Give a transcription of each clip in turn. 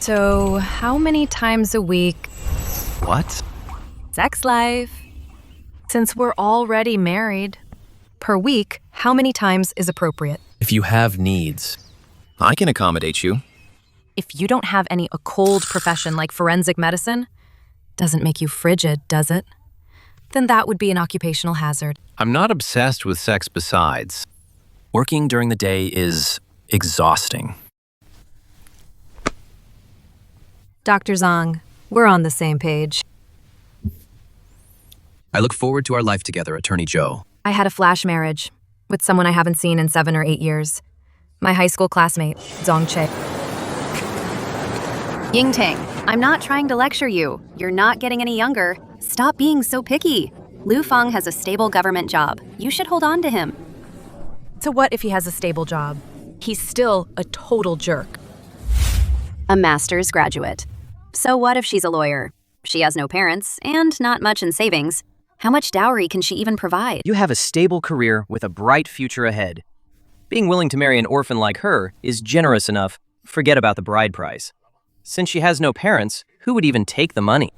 So, how many times a week? What? Sex life. Since we're already married. Per week, how many times is appropriate? If you have needs, I can accommodate you. If you don't have any occult profession like forensic medicine, doesn't make you frigid, does it? Then that would be an occupational hazard. I'm not obsessed with sex besides. Working during the day is exhausting. Dr. Zong, we're on the same page. I look forward to our life together, Attorney Zhou. I had a flash marriage with someone I haven't seen in 7 or 8 years. My high school classmate, Zong Che. Yingtang, I'm not trying to lecture you. You're not getting any younger. Stop being so picky. Lu Feng has a stable government job. You should hold on to him. So what if he has a stable job? He's still a total jerk. A master's graduate. So what if she's a lawyer? She has no parents and not much in savings. How much dowry can she even provide? You have a stable career with a bright future ahead. Being willing to marry an orphan like her is generous enough. Forget about the bride price. Since she has no parents, who would even take the money?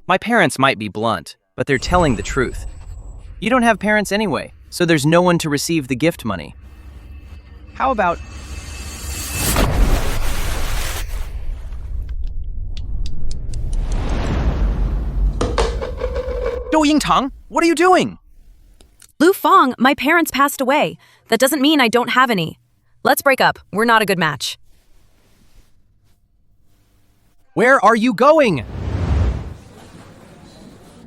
My parents might be blunt, but they're telling the truth. You don't have parents anyway, so there's no one to receive the gift money. How about... Zhou Yingtang, what are you doing? Lu Feng, my parents passed away. That doesn't mean I don't have any. Let's break up. We're not a good match. Where are you going?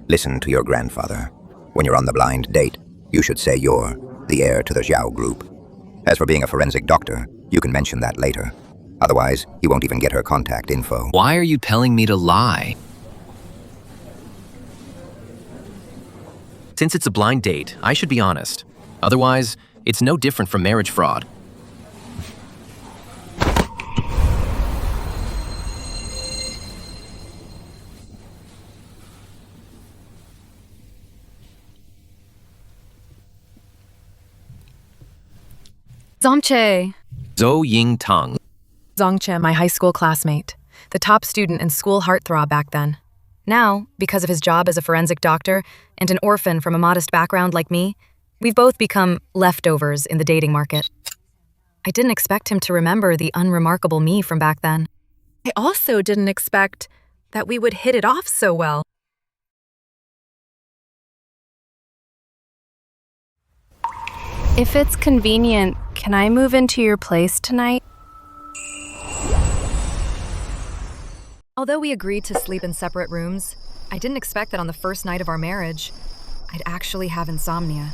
Listen to your grandfather. When you're on the blind date, you should say you're the heir to the Shiao group. As for being a forensic doctor, you can mention that later. Otherwise, you won't even get her contact info. Why are you telling me to lie? Since it's a blind date, I should be honest. Otherwise, it's no different from marriage fraud. Zong Che. Zhou Yingtang. Zong Che, my high school classmate. The top student and school heartthrob back then. Now, because of his job as a forensic doctor and an orphan from a modest background like me, we've both become leftovers in the dating market. I didn't expect him to remember the unremarkable me from back then. I also didn't expect that we would hit it off so well. If it's convenient, can I move into your place tonight? Although we agreed to sleep in separate rooms, I didn't expect that on the first night of our marriage, I'd actually have insomnia.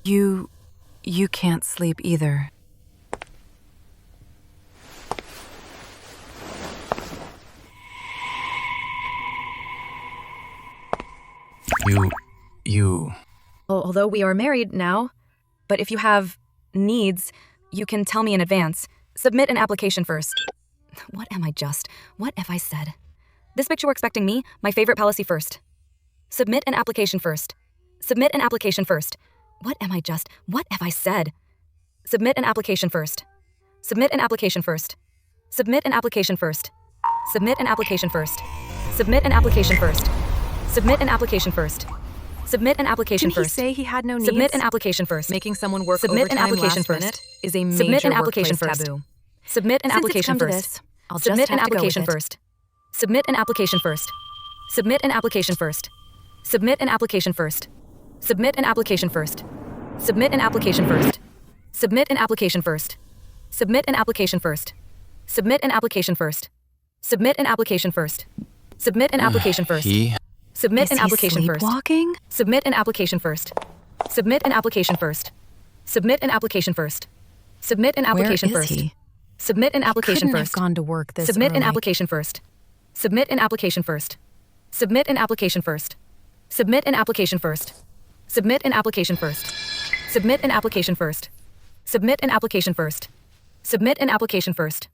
You can't sleep either. You... Although we are married now, but if you have needs, you can tell me in advance. Submit an application first. What have I said? This picture we're expecting me, my favorite policy first. Submit an application first. Submit an application first. What have I said? Submit an application first. Submit an application first. Submit an application first. Submit an application first. Submit an application first. Submit an application first. Submit an application first. Didn't he say he had no needs? Submit an application first. Making someone work Submit an overtime application last first. minute is a major Submit an application workplace first. taboo. Submit an Since it's application come to first. this, I'll Submit just an have to go application with it. first. Submit an application first. Submit an application first. Submit an application first. Submit an application first. Submit an application first. Submit an application first. Submit an application first. Submit an application first. Submit an application first. Submit an application first. Submit an application first. Sleepwalking? Submit an application first. Submit an application first. Submit an application first. Submit an application Where is first. he? Submit an application Couldn't have first. gone to work this Submit an early. application first. Submit an application first. Submit an application first. Submit an application first. Submit an application first. Submit an application first. Submit an application first. Submit an application first.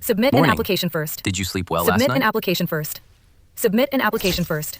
Submit an Morning. application first. Did you sleep well Submit last an night? application first. Submit an application first.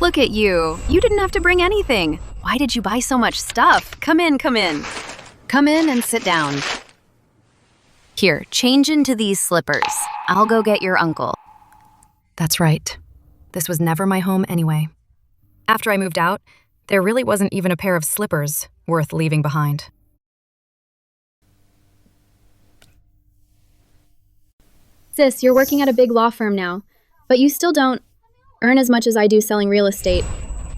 Look at you. You didn't have to bring anything. Why did you buy so much stuff? Come in, come in. Come in and sit down. Here, change into these slippers. I'll go get your uncle. That's right. This was never my home anyway. After I moved out, there really wasn't even a pair of slippers worth leaving behind. Sis, you're working at a big law firm now, but you still don't earn as much as I do selling real estate.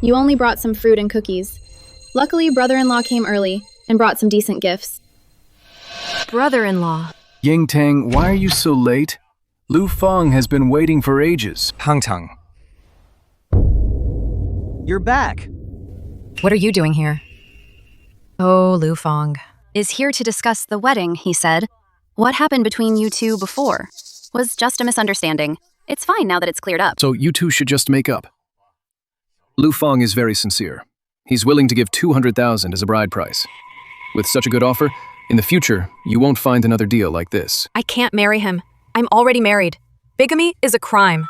You only brought some fruit and cookies. Luckily, brother-in-law came early and brought some decent gifts. Brother-in-law. Yingtang, why are you so late? Lu Feng has been waiting for ages. Hangtang. You're back. What are you doing here? Oh, Lu Feng. Is here to discuss the wedding, he said. What happened between you two before? Was just a misunderstanding. It's fine now that it's cleared up. So you two should just make up. Lu Feng is very sincere. He's willing to give 200,000 as a bride price. With such a good offer, in the future, you won't find another deal like this. I can't marry him. I'm already married. Bigamy is a crime.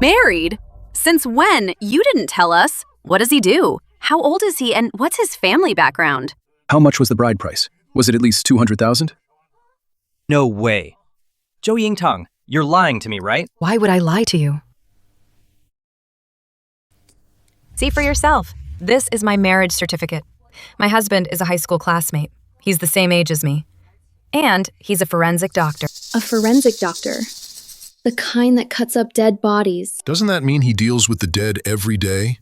Married? Since when? You didn't tell us. What does he do? How old is he and what's his family background? How much was the bride price? Was it at least 200,000? No way. Zhou Yingtang, you're lying to me, right? Why would I lie to you? See for yourself. This is my marriage certificate. My husband is a high school classmate. He's the same age as me. And he's a forensic doctor. A forensic doctor? The kind that cuts up dead bodies. Doesn't that mean he deals with the dead every day?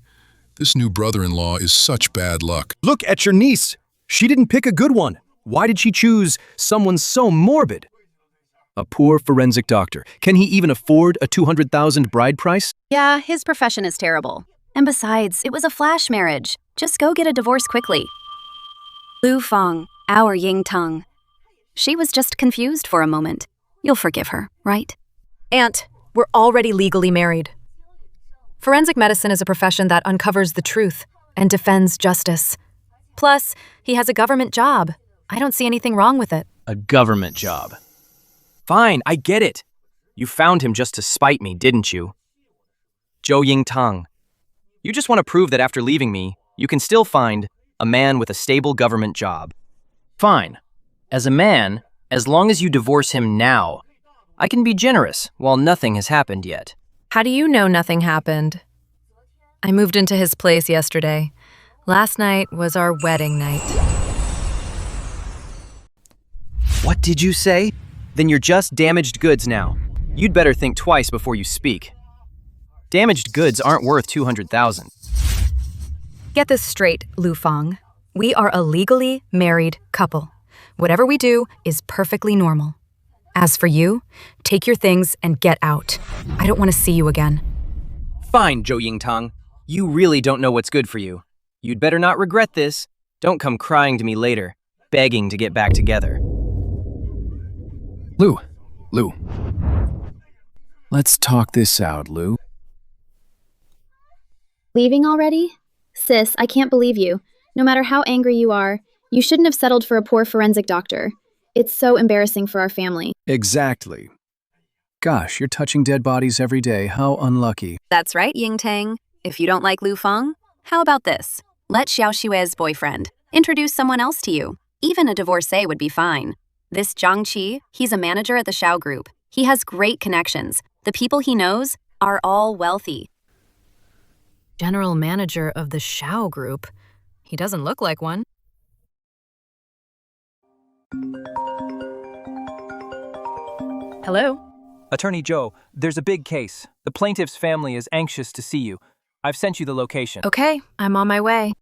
This new brother-in-law is such bad luck. Look at your niece. She didn't pick a good one. Why did she choose someone so morbid? A poor forensic doctor. Can he even afford a 200,000 bride price? Yeah, his profession is terrible. And besides, it was a flash marriage. Just go get a divorce quickly. Lu Feng, our Yingtang. She was just confused for a moment. You'll forgive her, right? Aunt, we're already legally married. Forensic medicine is a profession that uncovers the truth and defends justice. Plus, he has a government job. I don't see anything wrong with it. A government job. Fine, I get it. You found him just to spite me, didn't you? Zhou Yingtang. You just want to prove that after leaving me, you can still find a man with a stable government job. Fine. As a man, as long as you divorce him now, I can be generous while nothing has happened yet. How do you know nothing happened? I moved into his place yesterday. Last night was our wedding night. What did you say? Then you're just damaged goods now. You'd better think twice before you speak. Damaged goods aren't worth 200,000. Get this straight, Lu Feng. We are a legally married couple. Whatever we do is perfectly normal. As for you, take your things and get out. I don't want to see you again. Fine, Zhou Yingtang. You really don't know what's good for you. You'd better not regret this. Don't come crying to me later, begging to get back together. Lu. Let's talk this out, Lu. Leaving already? Sis, I can't believe you. No matter how angry you are, you shouldn't have settled for a poor forensic doctor. It's so embarrassing for our family. Exactly. Gosh, you're touching dead bodies every day. How unlucky. That's right, Yingtang. If you don't like Lu Feng, how about this? Let Xiao Xue's boyfriend introduce someone else to you. Even a divorcee would be fine. This Zong Che, he's a manager at the Shiao group. He has great connections. The people he knows are all wealthy. General manager of the Shiao group. He doesn't look like one. Hello? Attorney Zhou, there's a big case. The plaintiff's family is anxious to see you. I've sent you the location. Okay, I'm on my way.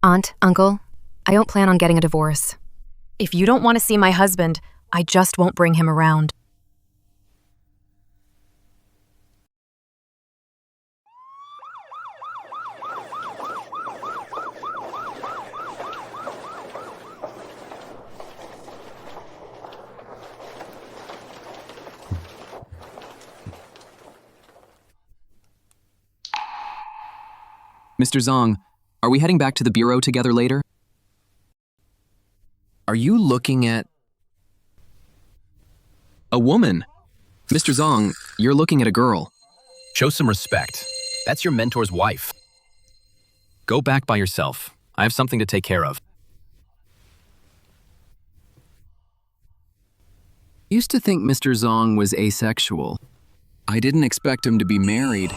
Aunt, uncle, I don't plan on getting a divorce. If you don't want to see my husband, I just won't bring him around. Mr. Zong, are we heading back to the bureau together later? Are you looking at a woman? Mr. Zong, you're looking at a girl. Show some respect. That's your mentor's wife. Go back by yourself. I have something to take care of. Used to think Mr. Zong was asexual. I didn't expect him to be married.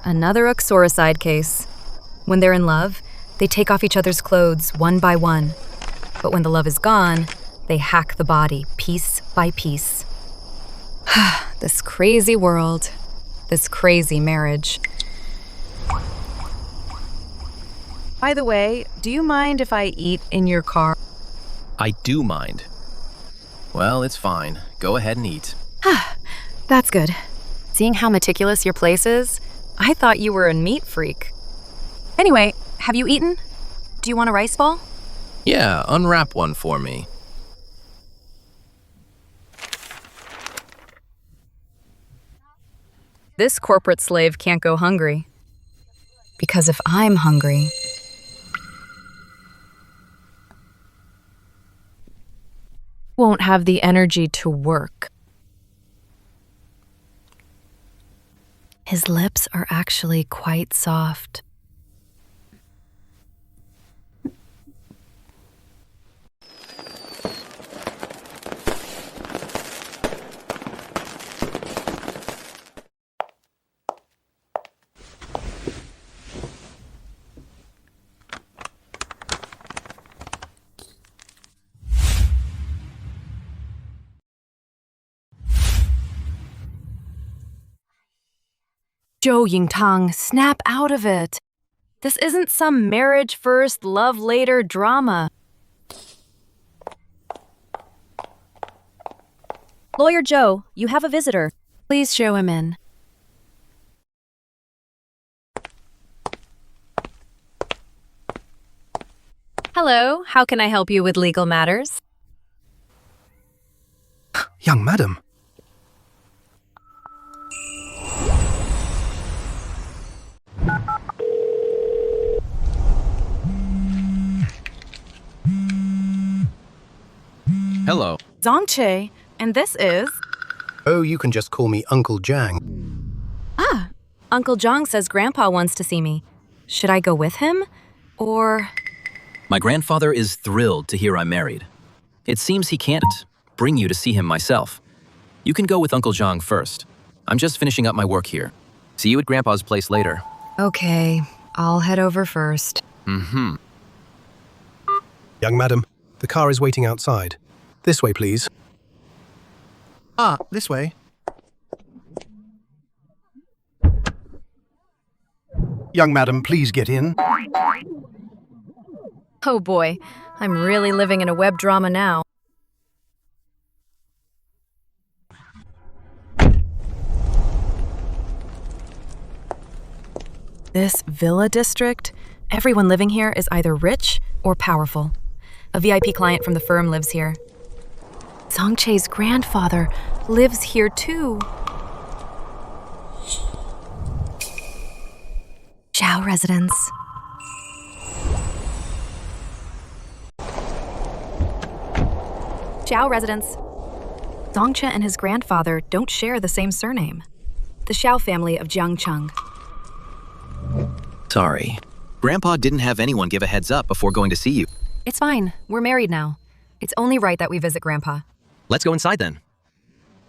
Another uxoricide case. When they're in love, they take off each other's clothes one by one. But when the love is gone, they hack the body piece by piece. This crazy world. This crazy marriage. By the way, do you mind if I eat in your car? I do mind. Well, it's fine. Go ahead and eat. That's good. Seeing how meticulous your place is, I thought you were a neat freak. Anyway, have you eaten? Do you want a rice ball? Yeah, unwrap one for me. This corporate slave can't go hungry. Because if I'm hungry... Won't have the energy to work. His lips are actually quite soft. Zhou Yingtang, snap out of it. This isn't some marriage first, love later drama. Lawyer Zhou, you have a visitor. Please show him in. Hello, how can I help you with legal matters? Young madam. Hello. Zong Che, and this is... Oh, you can just call me Uncle Jang. Ah, Uncle Zhang says Grandpa wants to see me. Should I go with him? Or... My grandfather is thrilled to hear I'm married. It seems he can't bring you to see him myself. You can go with Uncle Zhang first. I'm just finishing up my work here. See you at Grandpa's place later. Okay, I'll head over first. Mm-hmm. Young madam, the car is waiting outside. This way, please. Ah, this way. Young madam, please get in. Oh boy, I'm really living in a web drama now. This villa district, everyone living here is either rich or powerful. A VIP client from the firm lives here. Zong Che's grandfather lives here too. Shiao residence. Shiao residence. Zong Che and his grandfather don't share the same surname. The Shiao family of Jiangcheng. Sorry. Grandpa didn't have anyone give a heads up before going to see you. It's fine. We're married now. It's only right that we visit Grandpa. Let's go inside then.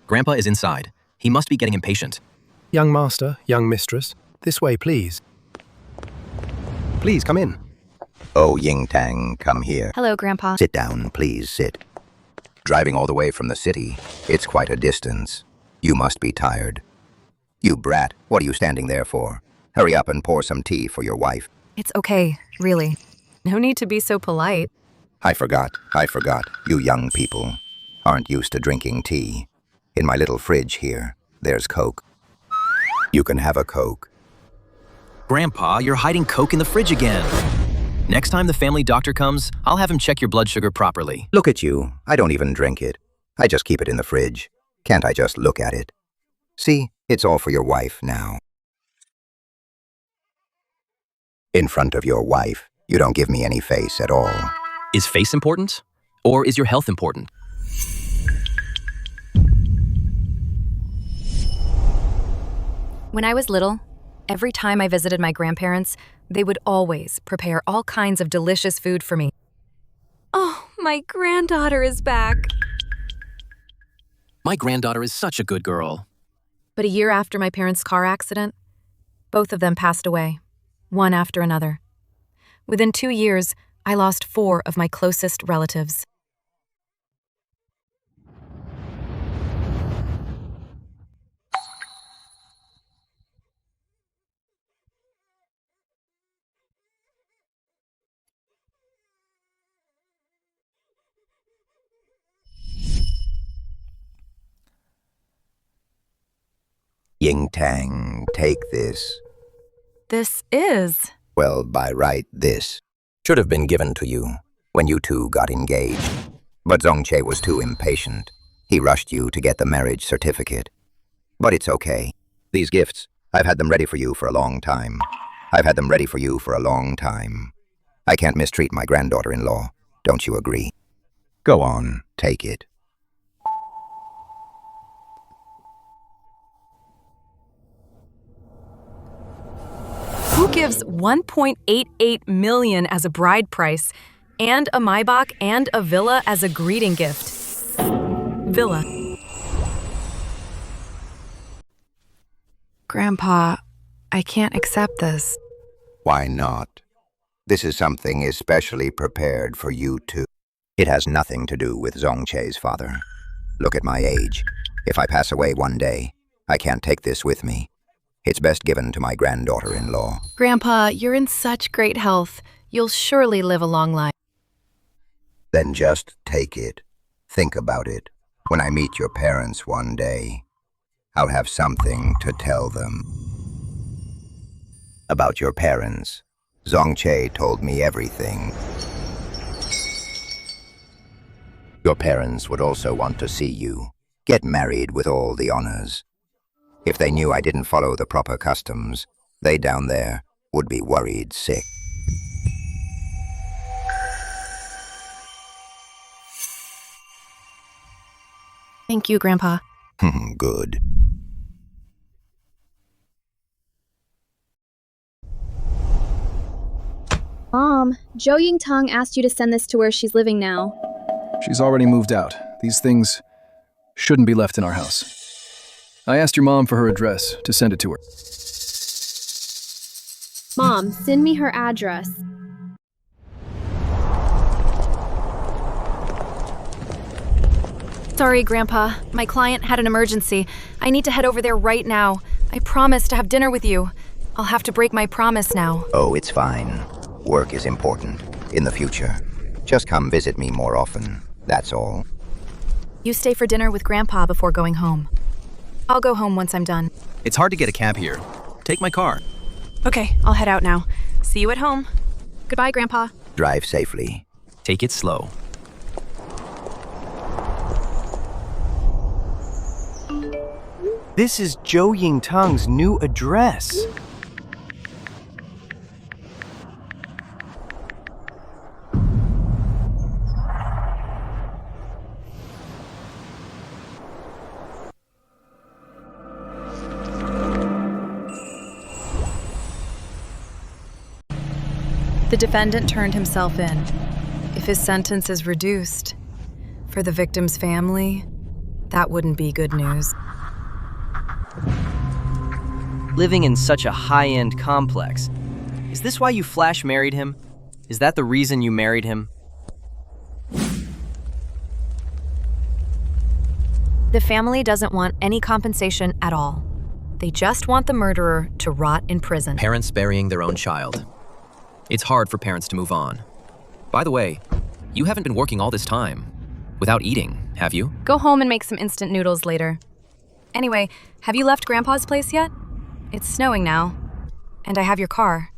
Grandpa is inside. He must be getting impatient. Young master, young mistress, this way, please. Please, come in. Oh, Yingtang, come here. Hello, Grandpa. Sit down, please, sit. Driving all the way from the city, it's quite a distance. You must be tired. You brat, what are you standing there for? Hurry up and pour some tea for your wife. It's okay, really. No need to be so polite. I forgot. You young people aren't used to drinking tea. In my little fridge here, there's Coke. You can have a Coke. Grandpa, you're hiding Coke in the fridge again. Next time the family doctor comes, I'll have him check your blood sugar properly. Look at you. I don't even drink it. I just keep it in the fridge. Can't I just look at it? See, it's all for your wife now. In front of your wife, you don't give me any face at all. Is face important? Or is your health important? When I was little, every time I visited my grandparents, they would always prepare all kinds of delicious food for me. Oh, my granddaughter is back. My granddaughter is such a good girl. But a year after my parents' car accident, both of them passed away, one after another. Within 2 years, I lost 4 of my closest relatives. Yingtang, take this. This is... Well, by right, this should have been given to you when you two got engaged. But Zong Che was too impatient. He rushed you to get the marriage certificate. But it's okay. These gifts, I've had them ready for you for a long time. I can't mistreat my granddaughter-in-law. Don't you agree? Go on, take it. Who gives $1.88 million as a bride price, and a Maybach and a villa as a greeting gift? Villa. Grandpa, I can't accept this. Why not? This is something especially prepared for you two. It has nothing to do with Zong Che's father. Look at my age. If I pass away one day, I can't take this with me. It's best given to my granddaughter-in-law. Grandpa, you're in such great health. You'll surely live a long life. Then just take it. Think about it. When I meet your parents one day, I'll have something to tell them. About your parents, Zong Che told me everything. Your parents would also want to see you get married with all the honors. If they knew I didn't follow the proper customs, they down there would be worried sick. Thank you, Grandpa. Good. Mom, Zhou Yingtang asked you to send this to where she's living now. She's already moved out. These things shouldn't be left in our house. I asked your mom for her address to send it to her. Mom, send me her address. Sorry, Grandpa. My client had an emergency. I need to head over there right now. I promised to have dinner with you. I'll have to break my promise now. Oh, it's fine. Work is important. In the future. Just come visit me more often. That's all. You stay for dinner with Grandpa before going home. I'll go home once I'm done. It's hard to get a cab here. Take my car. Okay, I'll head out now. See you at home. Goodbye, Grandpa. Drive safely. Take it slow. This is Zhou Yingtang's new address. The defendant turned himself in. If his sentence is reduced, for the victim's family, that wouldn't be good news. Living in such a high-end complex. Is this why you flash married him? Is that the reason you married him? The family doesn't want any compensation at all. They just want the murderer to rot in prison. Parents burying their own child. It's hard for parents to move on. By the way, you haven't been working all this time without eating, have you? Go home and make some instant noodles later. Anyway, have you left Grandpa's place yet? It's snowing now, and I have your car.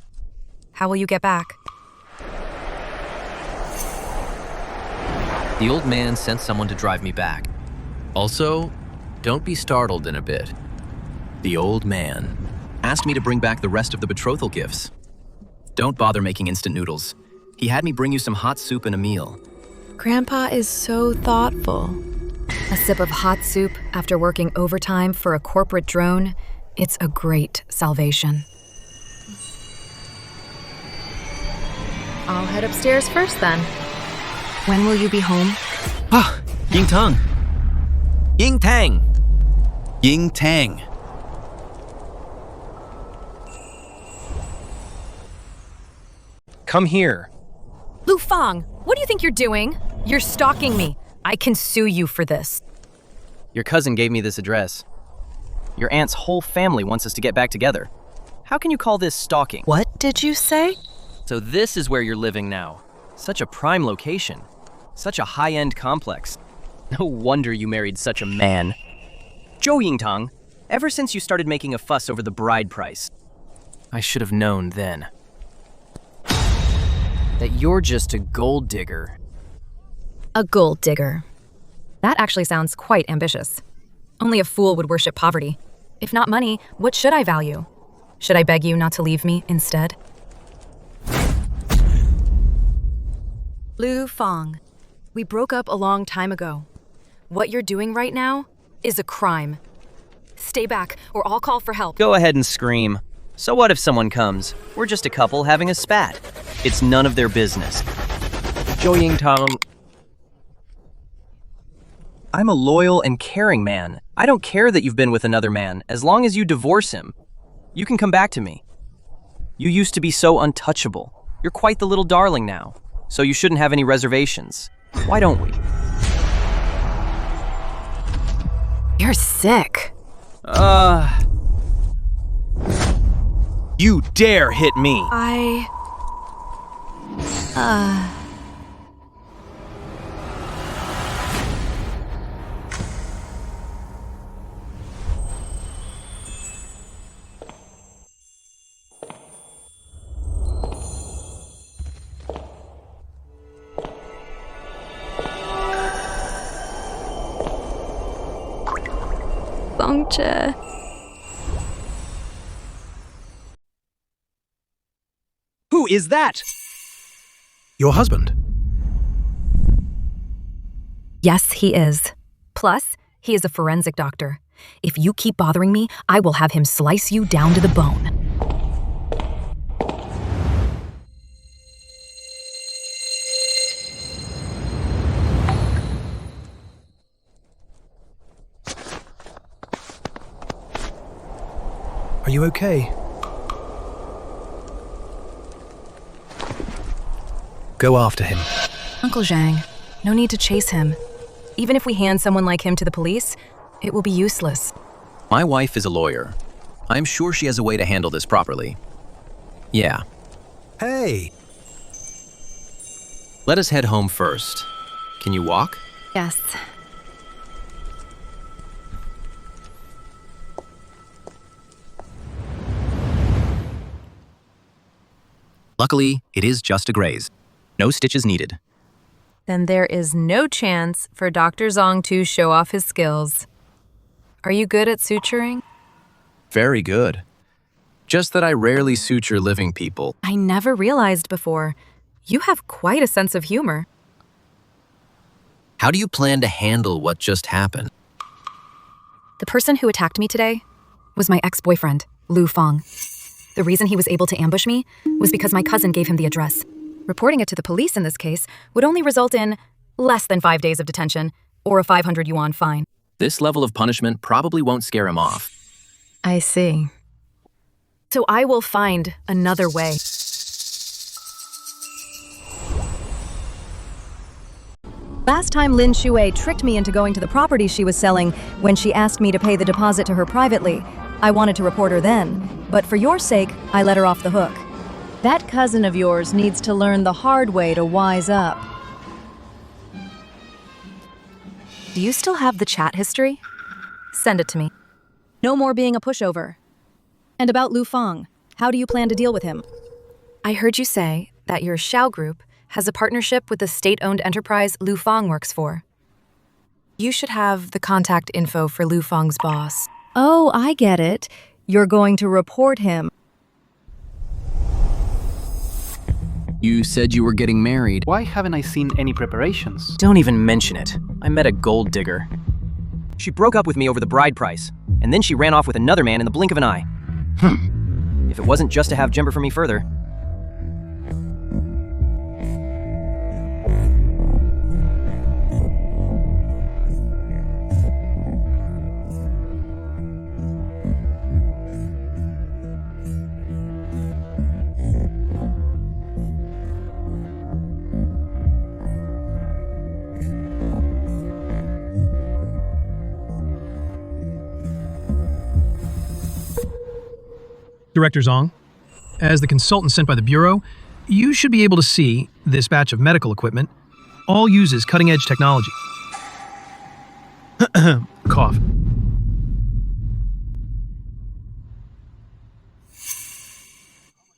How will you get back? The old man sent someone to drive me back. Also, don't be startled in a bit. The old man asked me to bring back the rest of the betrothal gifts. Don't bother making instant noodles. He had me bring you some hot soup and a meal. Grandpa is so thoughtful. A sip of hot soup after working overtime for a corporate drone, it's a great salvation. I'll head upstairs first then. When will you be home? Ah, Yingtang. Yingtang. Yingtang. Come here. Lu Fang, what do you think you're doing? You're stalking me. I can sue you for this. Your cousin gave me this address. Your aunt's whole family wants us to get back together. How can you call this stalking? What did you say? So this is where you're living now. Such a prime location. Such a high-end complex. No wonder you married such a man. Zhou Yingtang, ever since you started making a fuss over the bride price, I should have known then that you're just a gold digger. A gold digger. That actually sounds quite ambitious. Only a fool would worship poverty. If not money, what should I value? Should I beg you not to leave me instead? Lu Fang, we broke up a long time ago. What you're doing right now is a crime. Stay back, or I'll call for help. Go ahead and scream. So what if someone comes? We're just a couple having a spat. It's none of their business. Zhou Yingtang, I'm a loyal and caring man. I don't care that you've been with another man, as long as you divorce him. You can come back to me. You used to be so untouchable. You're quite the little darling now, so you shouldn't have any reservations. Why don't we? You're sick. You dare hit me! Zong Che. Who is that? Your husband? Yes, he is. Plus, he is a forensic doctor. If you keep bothering me, I will have him slice you down to the bone. Are you okay? Go after him. Uncle Zhang, no need to chase him. Even if we hand someone like him to the police, it will be useless. My wife is a lawyer. I'm sure she has a way to handle this properly. Yeah. Hey! Let us head home first. Can you walk? Yes. Luckily, it is just a graze. No stitches needed. Then there is no chance for Dr. Zong to show off his skills. Are you good at suturing? Very good. Just that I rarely suture living people. I never realized before. You have quite a sense of humor. How do you plan to handle what just happened? The person who attacked me today was my ex-boyfriend, Lu Fang. The reason he was able to ambush me was because my cousin gave him the address. Reporting it to the police in this case would only result in less than 5 days of detention or a 500 yuan fine. This level of punishment probably won't scare him off. I see. So I will find another way. Last time Lin Shuei tricked me into going to the property she was selling when she asked me to pay the deposit to her privately. I wanted to report her then, but for your sake, I let her off the hook. That cousin of yours needs to learn the hard way to wise up. Do you still have the chat history? Send it to me. No more being a pushover. And about Lu Fang, how do you plan to deal with him? I heard you say that your Shiao group has a partnership with the state-owned enterprise Lu Fang works for. You should have the contact info for Lu Fang's boss. Oh, I get it. You're going to report him. You said you were getting married. Why haven't I seen any preparations? Don't even mention it. I met a gold digger. She broke up with me over the bride price, and then she ran off with another man in the blink of an eye. If it wasn't just to have Jember for me further. Director Zong, as the consultant sent by the Bureau, you should be able to see this batch of medical equipment all uses cutting-edge technology. Cough.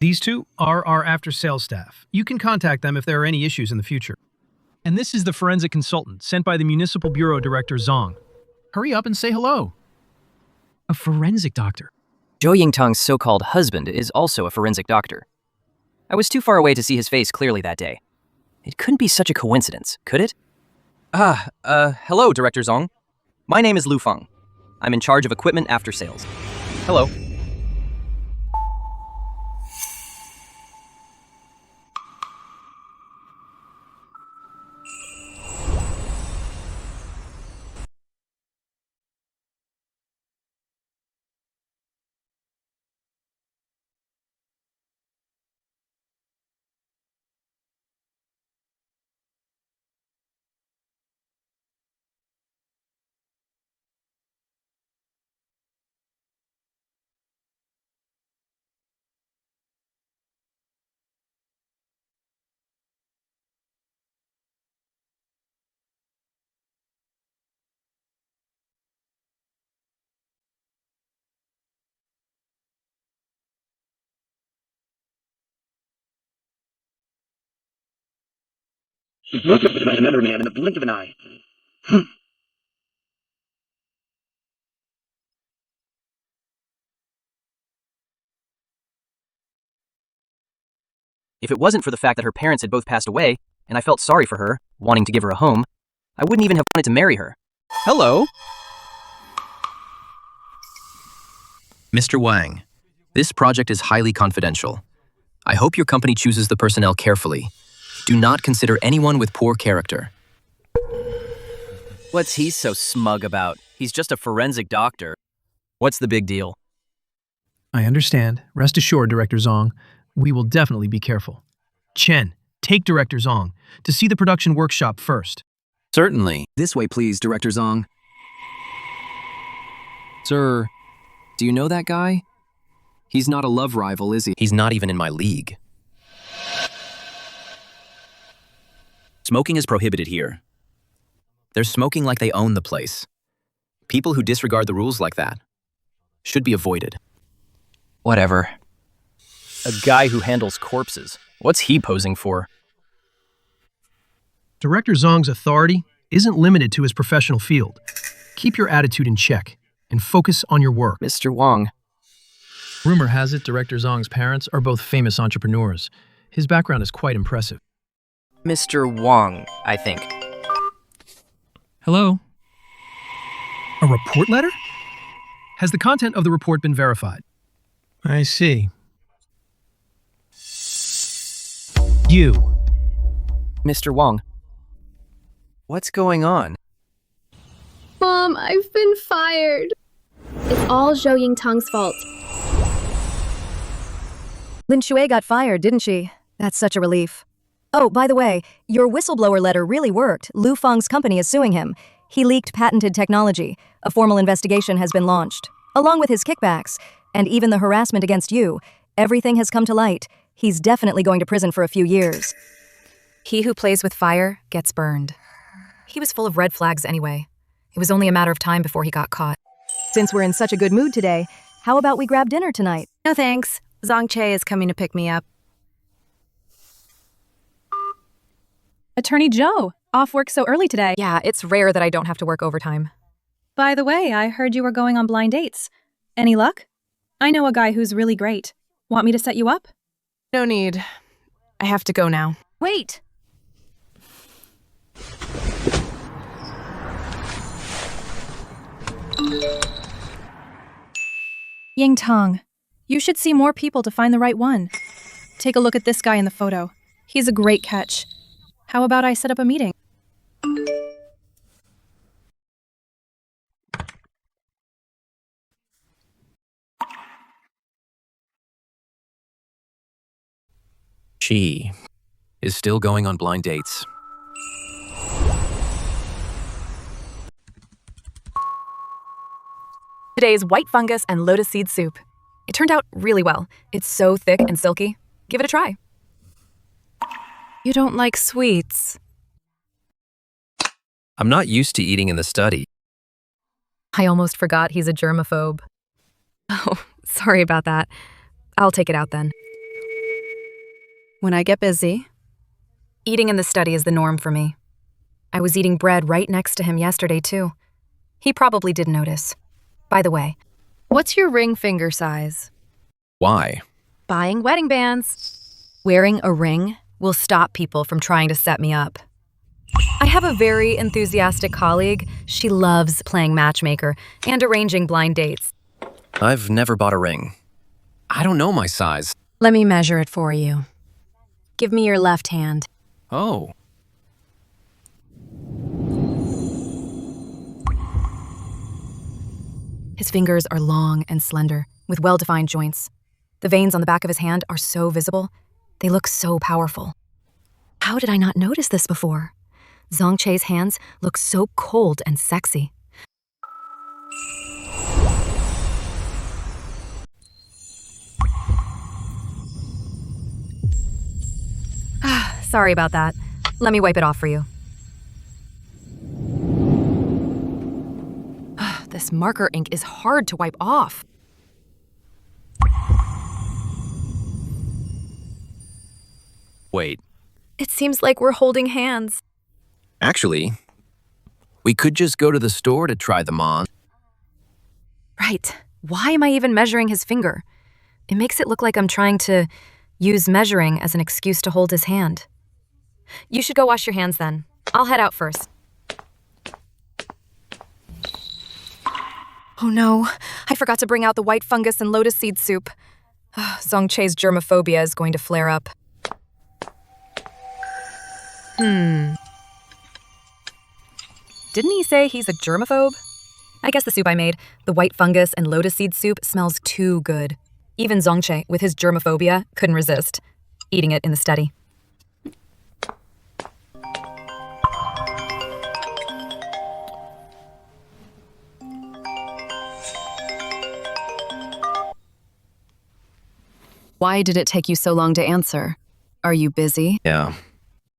These two are our after-sales staff. You can contact them if there are any issues in the future. And this is the forensic consultant sent by the Municipal Bureau Director Zong. Hurry up and say hello. A forensic doctor. Zhou Yingtang's so-called husband is also a forensic doctor. I was too far away to see his face clearly that day. It couldn't be such a coincidence, could it? Hello, Director Zong. My name is Lu Feng. I'm in charge of equipment after sales. Hello. She broke up with another man in the blink of an eye. If it wasn't for the fact that her parents had both passed away, and I felt sorry for her, wanting to give her a home, I wouldn't even have wanted to marry her. Hello? Mr. Wang, this project is highly confidential. I hope your company chooses the personnel carefully. Do not consider anyone with poor character. What's he so smug about? He's just a forensic doctor. What's the big deal? I understand. Rest assured, Director Zong. We will definitely be careful. Chen, take Director Zong to see the production workshop first. Certainly. This way, please, Director Zong. Sir, do you know that guy? He's not a love rival, is he? He's not even in my league. Smoking is prohibited here. They're smoking like they own the place. People who disregard the rules like that should be avoided. Whatever. A guy who handles corpses. What's he posing for? Director Zong's authority isn't limited to his professional field. Keep your attitude in check and focus on your work. Mr. Wang. Rumor has it Director Zong's parents are both famous entrepreneurs. His background is quite impressive. Mr. Wang, I think. Hello? A report letter? Has the content of the report been verified? I see. You. Mr. Wang. What's going on? Mom, I've been fired. It's all Zhou Yingtang's fault. Lin Shui got fired, didn't she? That's such a relief. Oh, by the way, your whistleblower letter really worked. Lu Feng's company is suing him. He leaked patented technology. A formal investigation has been launched. Along with his kickbacks, and even the harassment against you, everything has come to light. He's definitely going to prison for a few years. He who plays with fire gets burned. He was full of red flags anyway. It was only a matter of time before he got caught. Since we're in such a good mood today, how about we grab dinner tonight? No thanks. Zong Che is coming to pick me up. Attorney Joe, off work so early today. Yeah, it's rare that I don't have to work overtime. By the way, I heard you were going on blind dates. Any luck? I know a guy who's really great. Want me to set you up? No need. I have to go now. Wait! Yingtang, you should see more people to find the right one. Take a look at this guy in the photo. He's a great catch. How about I set up a meeting? She is still going on blind dates. Today's white fungus and lotus seed soup. It turned out really well. It's so thick and silky. Give it a try. You don't like sweets. I'm not used to eating in the study. I almost forgot he's a germaphobe. Oh, sorry about that. I'll take it out then. When I get busy. Eating in the study is the norm for me. I was eating bread right next to him yesterday, too. He probably didn't notice. By the way, what's your ring finger size? Why? Buying wedding bands. Wearing a ring will stop people from trying to set me up. I have a very enthusiastic colleague. She loves playing matchmaker and arranging blind dates. I've never bought a ring. I don't know my size. Let me measure it for you. Give me your left hand. Oh. His fingers are long and slender, with well-defined joints. The veins on the back of his hand are so visible. They look so powerful. How did I not notice this before? Zong Che's hands look so cold and sexy. Sorry about that. Let me wipe it off for you. This marker ink is hard to wipe off. Wait. It seems like we're holding hands. Actually, we could just go to the store to try them on. Right. Why am I even measuring his finger? It makes it look like I'm trying to use measuring as an excuse to hold his hand. You should go wash your hands then. I'll head out first. Oh no, I forgot to bring out the white fungus and lotus seed soup. Zong Che's germophobia is going to flare up. Didn't he say he's a germaphobe? I guess the soup I made, the white fungus and lotus seed soup, smells too good. Even Zong Che, with his germophobia, couldn't resist eating it in the study. Why did it take you so long to answer? Are you busy? Yeah.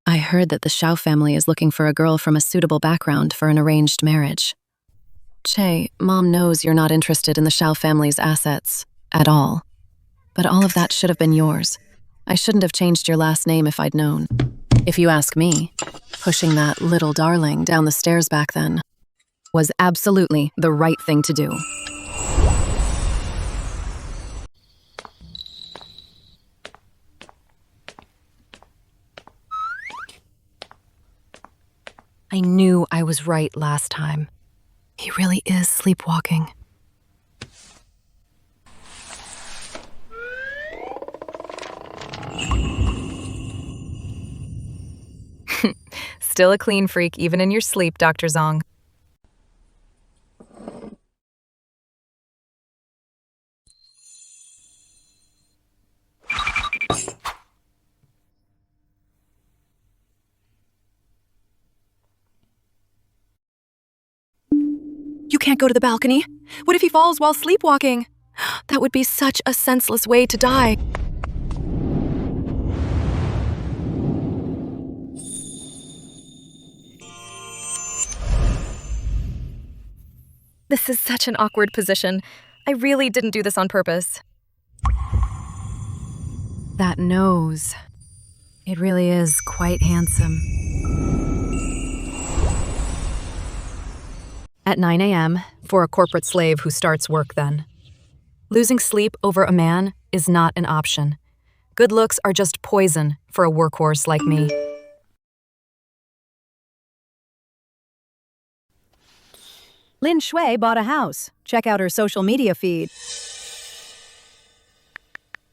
I heard that the Shiao family is looking for a girl from a suitable background for an arranged marriage. Che, Mom knows you're not interested in the Shiao family's assets at all. But all of that should have been yours. I shouldn't have changed your last name if I'd known. If you ask me, pushing that little darling down the stairs back then was absolutely the right thing to do. I knew I was right last time. He really is sleepwalking. Still a clean freak, even in your sleep, Dr. Zong. You can't go to the balcony. What if he falls while sleepwalking? That would be such a senseless way to die. This is such an awkward position. I really didn't do this on purpose. That nose. It really is quite handsome. At 9 a.m., for a corporate slave who starts work then. Losing sleep over a man is not an option. Good looks are just poison for a workhorse like me. Lin Shui bought a house. Check out her social media feed.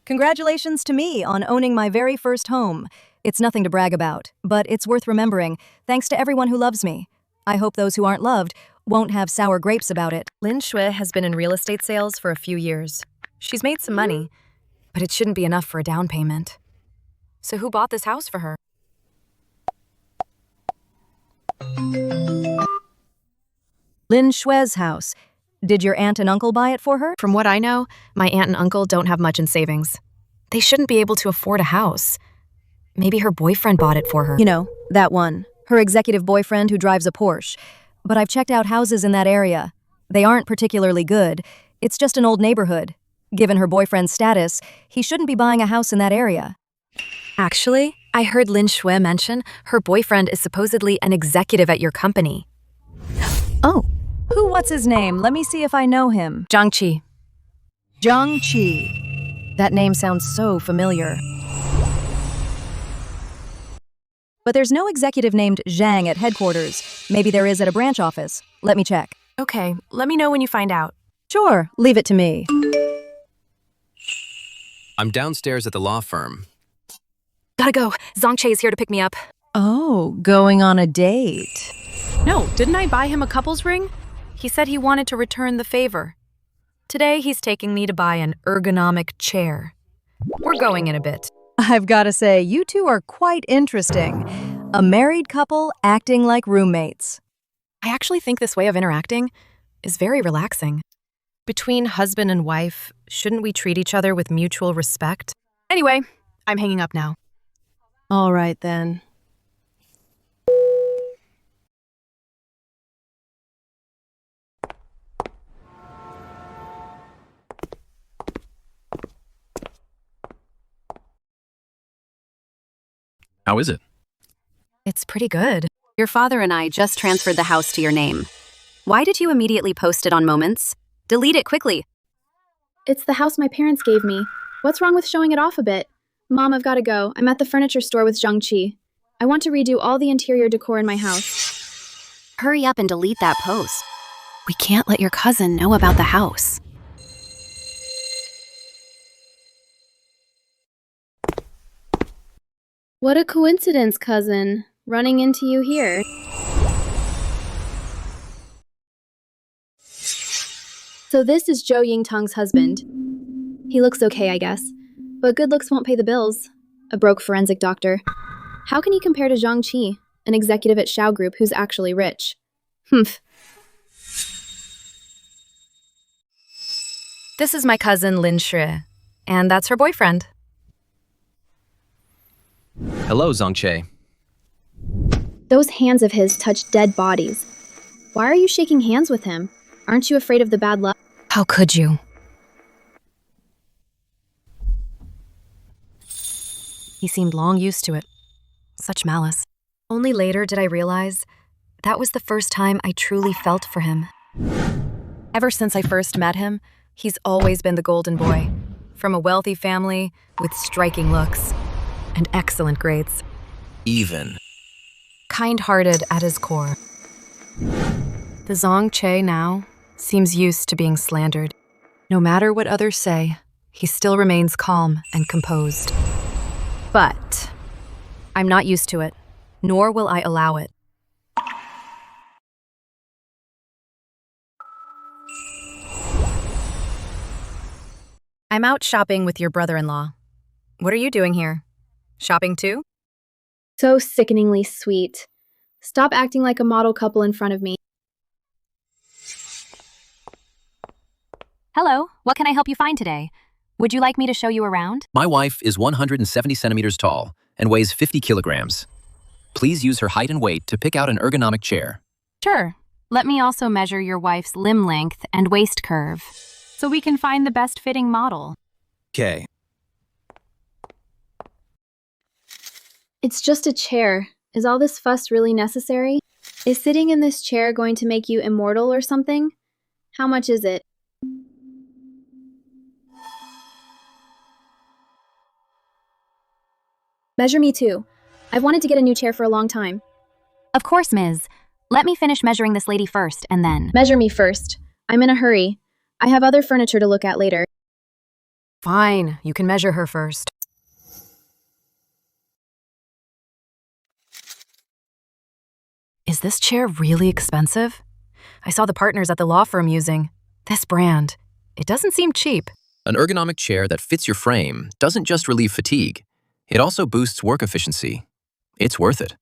Congratulations to me on owning my very first home. It's nothing to brag about, but it's worth remembering, thanks to everyone who loves me. I hope those who aren't loved won't have sour grapes about it. Lin Shui has been in real estate sales for a few years. She's made some money, but it shouldn't be enough for a down payment. So who bought this house for her? Lin Shui's house. Did your aunt and uncle buy it for her? From what I know, my aunt and uncle don't have much in savings. They shouldn't be able to afford a house. Maybe her boyfriend bought it for her. You know, that one. Her executive boyfriend who drives a Porsche. But I've checked out houses in that area. They aren't particularly good. It's just an old neighborhood. Given her boyfriend's status, he shouldn't be buying a house in that area. Actually, I heard Lin Shui mention her boyfriend is supposedly an executive at your company. Oh. What's his name? Let me see if I know him. Zong Che. Zong Che. That name sounds so familiar. But there's no executive named Zhang at headquarters. Maybe there is at a branch office. Let me check. Okay, let me know when you find out. Sure, leave it to me. I'm downstairs at the law firm. Gotta go. Zong Che is here to pick me up. Oh, going on a date. No, didn't I buy him a couple's ring? He said he wanted to return the favor. Today, he's taking me to buy an ergonomic chair. We're going in a bit. I've got to say, you two are quite interesting. A married couple acting like roommates. I actually think this way of interacting is very relaxing. Between husband and wife, shouldn't we treat each other with mutual respect? Anyway, I'm hanging up now. All right, then. How is it? It's pretty good. Your father and I just transferred the house to your name. Why did you immediately post it on Moments? Delete it quickly. It's the house my parents gave me. What's wrong with showing it off a bit? Mom, I've got to go. I'm at the furniture store with Zhang Che. I want to redo all the interior decor in my house. Hurry up and delete that post. We can't let your cousin know about the house. What a coincidence, cousin. Running into you here. So this is Zhou Yingtang's husband. He looks okay, I guess. But good looks won't pay the bills. A broke forensic doctor. How can he compare to Zhang Che, an executive at Shiao Group who's actually rich? Humph. This is my cousin Lin Shui, and that's her boyfriend. Hello, Zong Che. Those hands of his touch dead bodies. Why are you shaking hands with him? Aren't you afraid of the bad luck? How could you? He seemed long used to it. Such malice. Only later did I realize that was the first time I truly felt for him. Ever since I first met him, he's always been the golden boy. From a wealthy family with striking looks and excellent grades. Even. Kind-hearted at his core. The Zong Che now seems used to being slandered. No matter what others say, he still remains calm and composed. But I'm not used to it, nor will I allow it. I'm out shopping with your brother-in-law. What are you doing here? Shopping too? So sickeningly sweet. Stop acting like a model couple in front of me. Hello, what can I help you find today? Would you like me to show you around? My wife is 170 centimeters tall and weighs 50 kilograms. Please use her height and weight to pick out an ergonomic chair. Sure. Let me also measure your wife's limb length and waist curve, so we can find the best fitting model. Okay. It's just a chair. Is all this fuss really necessary? Is sitting in this chair going to make you immortal or something? How much is it? Measure me too. I've wanted to get a new chair for a long time. Of course, Ms. Let me finish measuring this lady first, and then... Measure me first. I'm in a hurry. I have other furniture to look at later. Fine, you can measure her first. Is this chair really expensive? I saw the partners at the law firm using this brand. It doesn't seem cheap. An ergonomic chair that fits your frame doesn't just relieve fatigue, it also boosts work efficiency. It's worth it.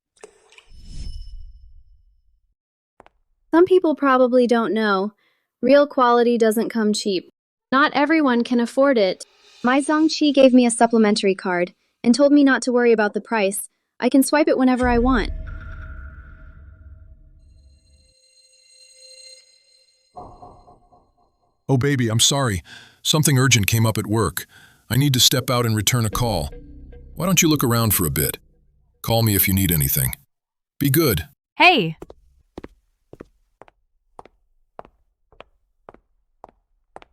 Some people probably don't know. Real quality doesn't come cheap. Not everyone can afford it. My Zong Che gave me a supplementary card and told me not to worry about the price. I can swipe it whenever I want. Oh, baby, I'm sorry. Something urgent came up at work. I need to step out and return a call. Why don't you look around for a bit? Call me if you need anything. Be good. Hey!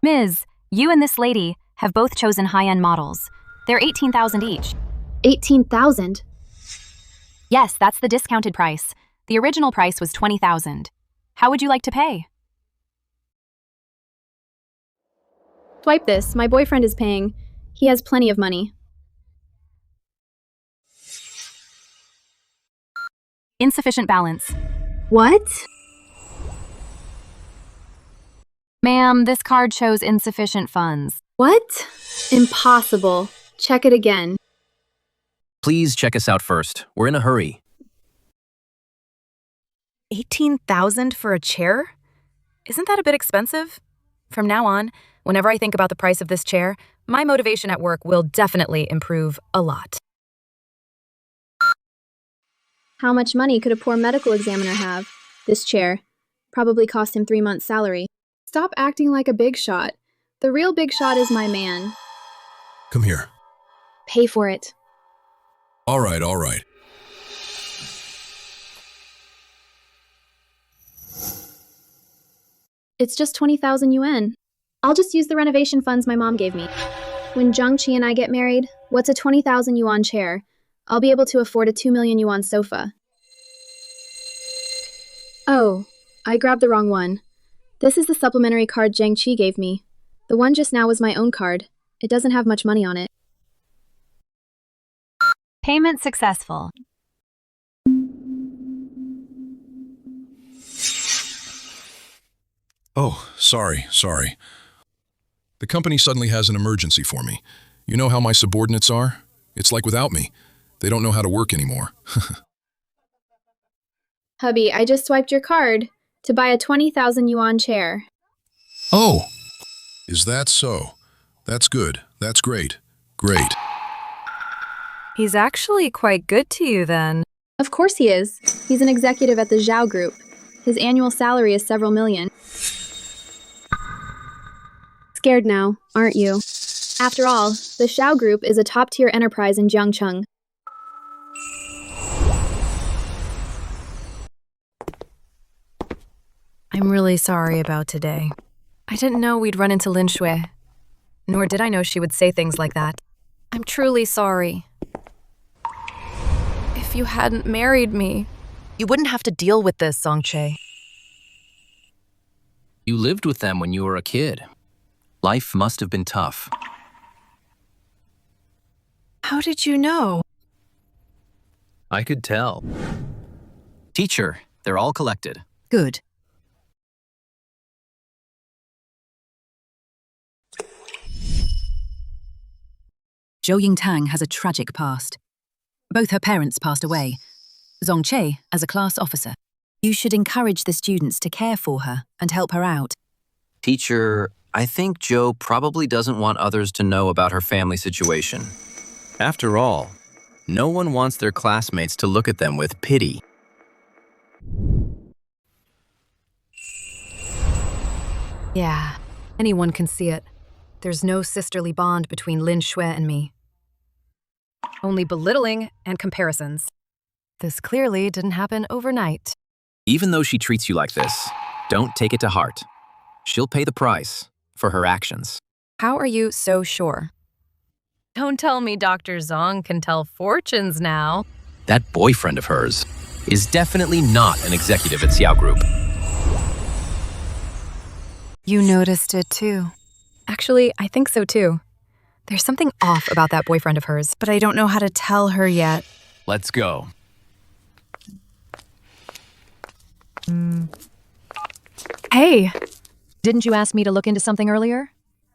Ms., you and this lady have both chosen high-end models. They're $18,000 each. 18,000? Yes, that's the discounted price. The original price was $20,000. How would you like to pay? Swipe this. My boyfriend is paying. He has plenty of money. Insufficient balance. What? Ma'am, this card shows insufficient funds. What? Impossible. Check it again. Please check us out first. We're in a hurry. $18,000 for a chair? Isn't that a bit expensive? From now on, whenever I think about the price of this chair, my motivation at work will definitely improve a lot. How much money could a poor medical examiner have? This chair. Probably cost him 3 months' salary. Stop acting like a big shot. The real big shot is my man. Come here. Pay for it. All right, all right. It's just 20,000 yuan. I'll just use the renovation funds my mom gave me. When Zhong Che and I get married, what's a 20,000 yuan chair? I'll be able to afford a 2 million yuan sofa. Oh, I grabbed the wrong one. This is the supplementary card Zhang Che gave me. The one just now was my own card. It doesn't have much money on it. Payment successful. Oh, sorry. The company suddenly has an emergency for me. You know how my subordinates are? It's like without me. They don't know how to work anymore. Hubby, I just swiped your card to buy a 20,000 yuan chair. Oh, is that so? That's good. That's great. Great. He's actually quite good to you then. Of course he is. He's an executive at the Zhao Group. His annual salary is several million. Scared now, aren't you? After all, the Shiao Group is a top-tier enterprise in Jiangcheng. I'm really sorry about today. I didn't know we'd run into Lin Shui. Nor did I know she would say things like that. I'm truly sorry. If you hadn't married me, you wouldn't have to deal with this, Zong Che. You lived with them when you were a kid. Life must have been tough. How did you know? I could tell. Teacher, they're all collected. Good. Zhou Yingtang has a tragic past. Both her parents passed away. Zong Che as a class officer. You should encourage the students to care for her and help her out. Teacher, I think Zhou probably doesn't want others to know about her family situation. After all, no one wants their classmates to look at them with pity. Yeah, anyone can see it. There's no sisterly bond between Lin Shui and me. Only belittling and comparisons. This clearly didn't happen overnight. Even though she treats you like this, don't take it to heart. She'll pay the price for her actions. How are you so sure? Don't tell me Dr. Zong can tell fortunes now. That boyfriend of hers is definitely not an executive at Xiao Group. You noticed it too. Actually, I think so too. There's something off about that boyfriend of hers, but I don't know how to tell her yet. Let's go. Hey! Didn't you ask me to look into something earlier?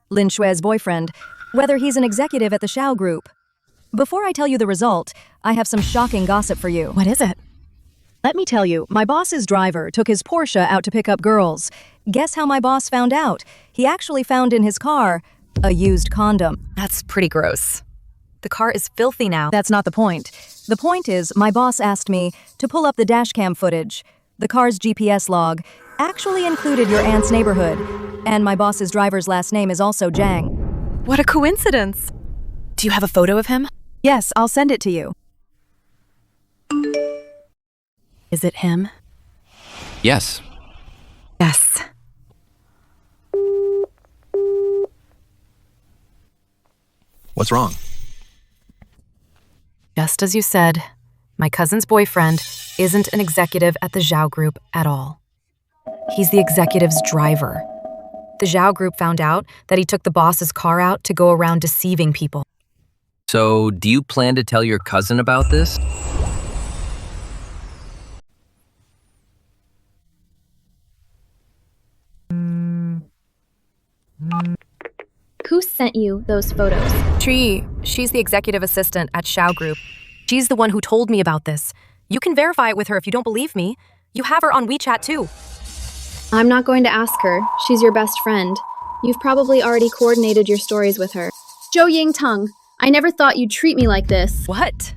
Lin Shue's boyfriend, whether he's an executive at the Shiao Group. Before I tell you the result, I have some shocking gossip for you. What is it? Let me tell you, my boss's driver took his Porsche out to pick up girls. Guess how my boss found out? He actually found in his car a used condom. That's pretty gross. The car is filthy now. That's not the point. The point is, my boss asked me to pull up the dashcam footage. The car's GPS log actually included your aunt's neighborhood, and my boss's driver's last name is also Zhang. What a coincidence. Do you have a photo of him? Yes, I'll send it to you. Is it him? Yes. Yes. What's wrong? Just as you said, my cousin's boyfriend isn't an executive at the Zhao Group at all. He's the executive's driver. The Zhao Group found out that he took the boss's car out to go around deceiving people. So, do you plan to tell your cousin about this? Who sent you those photos? Tree, she's the executive assistant at Shiao Group. She's the one who told me about this. You can verify it with her if you don't believe me. You have her on WeChat too. I'm not going to ask her. She's your best friend. You've probably already coordinated your stories with her. Zhou Yingtang, I never thought you'd treat me like this. What?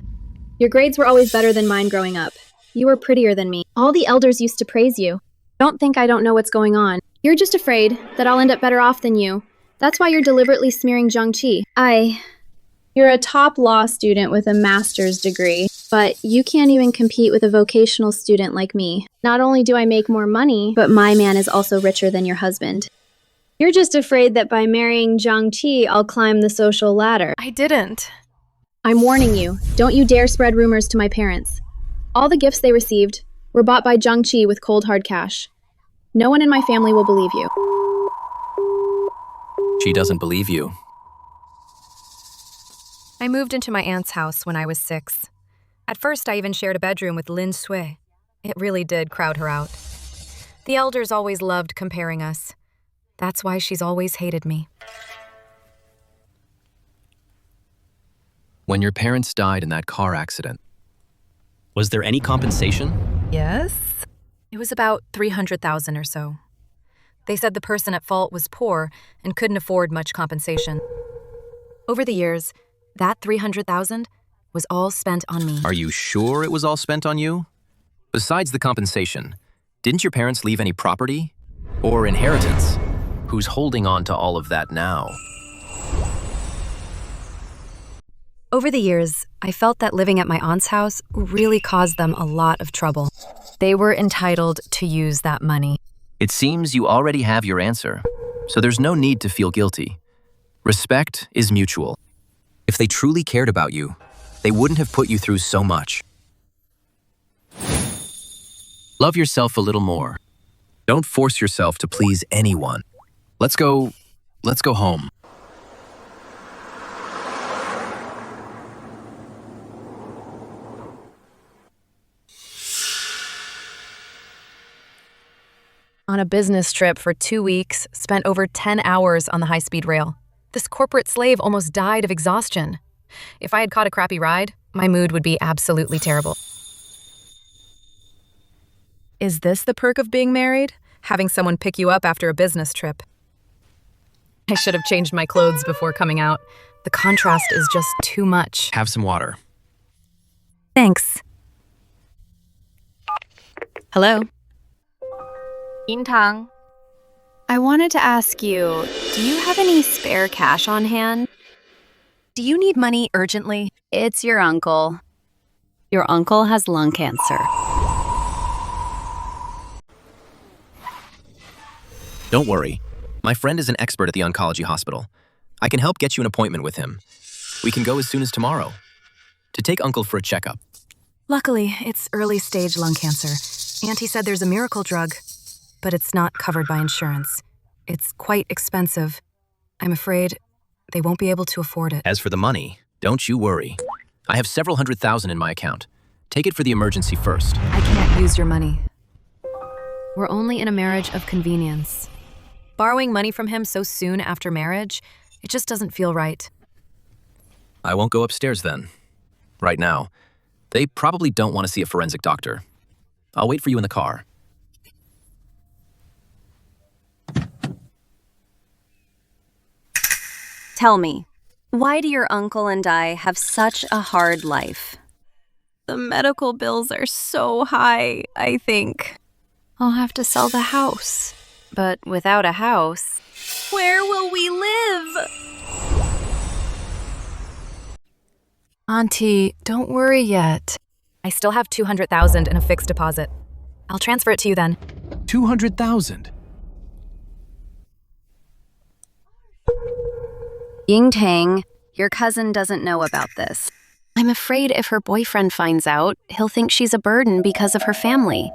Your grades were always better than mine growing up. You were prettier than me. All the elders used to praise you. Don't think I don't know what's going on. You're just afraid that I'll end up better off than you. That's why you're deliberately smearing Zhong Che. You're a top law student with a master's degree, but you can't even compete with a vocational student like me. Not only do I make more money, but my man is also richer than your husband. You're just afraid that by marrying Zhong Che, I'll climb the social ladder. I didn't. I'm warning you, don't you dare spread rumors to my parents. All the gifts they received were bought by Zhong Che with cold hard cash. No one in my family will believe you. She doesn't believe you. I moved into my aunt's house when I was 6. At first, I even shared a bedroom with Lin Shui. It really did crowd her out. The elders always loved comparing us. That's why she's always hated me. When your parents died in that car accident, was there any compensation? Yes. It was about 300,000 or so. They said the person at fault was poor and couldn't afford much compensation. Over the years, that 300,000 was all spent on me. Are you sure it was all spent on you? Besides the compensation, didn't your parents leave any property or inheritance? Who's holding on to all of that now? Over the years, I felt that living at my aunt's house really caused them a lot of trouble. They were entitled to use that money. It seems you already have your answer, so there's no need to feel guilty. Respect is mutual. If they truly cared about you, they wouldn't have put you through so much. Love yourself a little more. Don't force yourself to please anyone. Let's go home. On a business trip for 2 weeks, spent over 10 hours on the high-speed rail. This corporate slave almost died of exhaustion. If I had caught a crappy ride, my mood would be absolutely terrible. Is this the perk of being married? Having someone pick you up after a business trip. I should have changed my clothes before coming out. The contrast is just too much. Have some water. Thanks. Hello? Yingtang. I wanted to ask you, do you have any spare cash on hand? Do you need money urgently? It's your uncle. Your uncle has lung cancer. Don't worry. My friend is an expert at the oncology hospital. I can help get you an appointment with him. We can go as soon as tomorrow. To take Uncle for a checkup. Luckily, it's early-stage lung cancer. Auntie said there's a miracle drug, but it's not covered by insurance. It's quite expensive. I'm afraid they won't be able to afford it. As for the money, don't you worry. I have several $100,000 in my account. Take it for the emergency first. I can't use your money. We're only in a marriage of convenience. Borrowing money from him so soon after marriage, it just doesn't feel right. I won't go upstairs then. Right now. They probably don't want to see a forensic doctor. I'll wait for you in the car. Tell me, why do your uncle and I have such a hard life? The medical bills are so high, I think. I'll have to sell the house. But without a house, where will we live? Auntie, don't worry yet. I still have $200,000 in a fixed deposit. I'll transfer it to you then. 200,000. Yingtang, your cousin doesn't know about this. I'm afraid if her boyfriend finds out, he'll think she's a burden because of her family.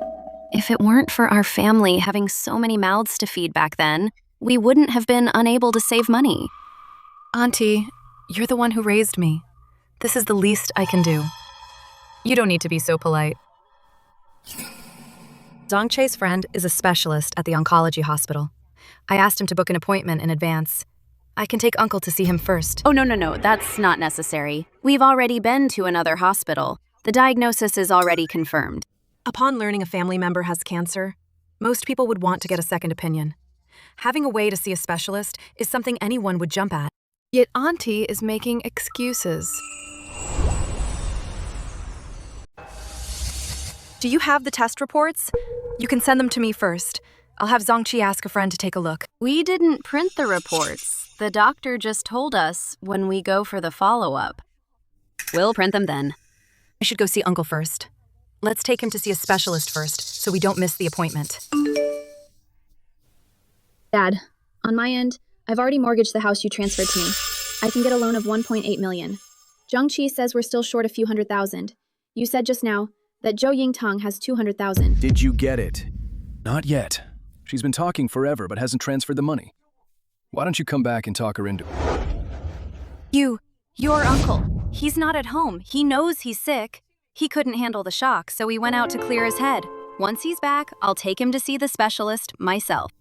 If it weren't for our family having so many mouths to feed back then, we wouldn't have been unable to save money. Auntie, you're the one who raised me. This is the least I can do. You don't need to be so polite. Zong Che's friend is a specialist at the oncology hospital. I asked him to book an appointment in advance. I can take Uncle to see him first. Oh, no, that's not necessary. We've already been to another hospital. The diagnosis is already confirmed. Upon learning a family member has cancer, most people would want to get a second opinion. Having a way to see a specialist is something anyone would jump at. Yet Auntie is making excuses. Do you have the test reports? You can send them to me first. I'll have Zong Che ask a friend to take a look. We didn't print the reports. The doctor just told us when we go for the follow-up. We'll print them then. I should go see Uncle first. Let's take him to see a specialist first, so we don't miss the appointment. Dad, on my end, I've already mortgaged the house you transferred to me. I can get a loan of $1.8 million. Zhong Che says we're still short a few $100,000. You said just now that Zhou Yingtang has $200,000. Did you get it? Not yet. She's been talking forever but hasn't transferred the money. Why don't you come back and talk her into it? Your uncle. He's not at home. He knows he's sick. He couldn't handle the shock, so he went out to clear his head. Once he's back, I'll take him to see the specialist myself.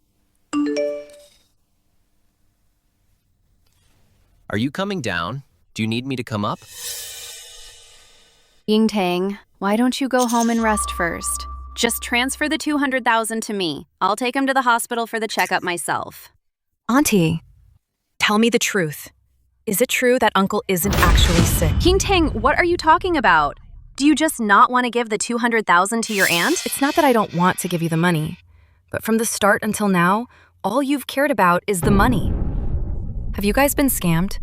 Are you coming down? Do you need me to come up? Yingtang, why don't you go home and rest first? Just transfer the $200,000 to me. I'll take him to the hospital for the checkup myself. Auntie, tell me the truth. Is it true that Uncle isn't actually sick? Yingtang, what are you talking about? Do you just not want to give the $200,000 to your aunt? It's not that I don't want to give you the money, but from the start until now, all you've cared about is the money. Have you guys been scammed?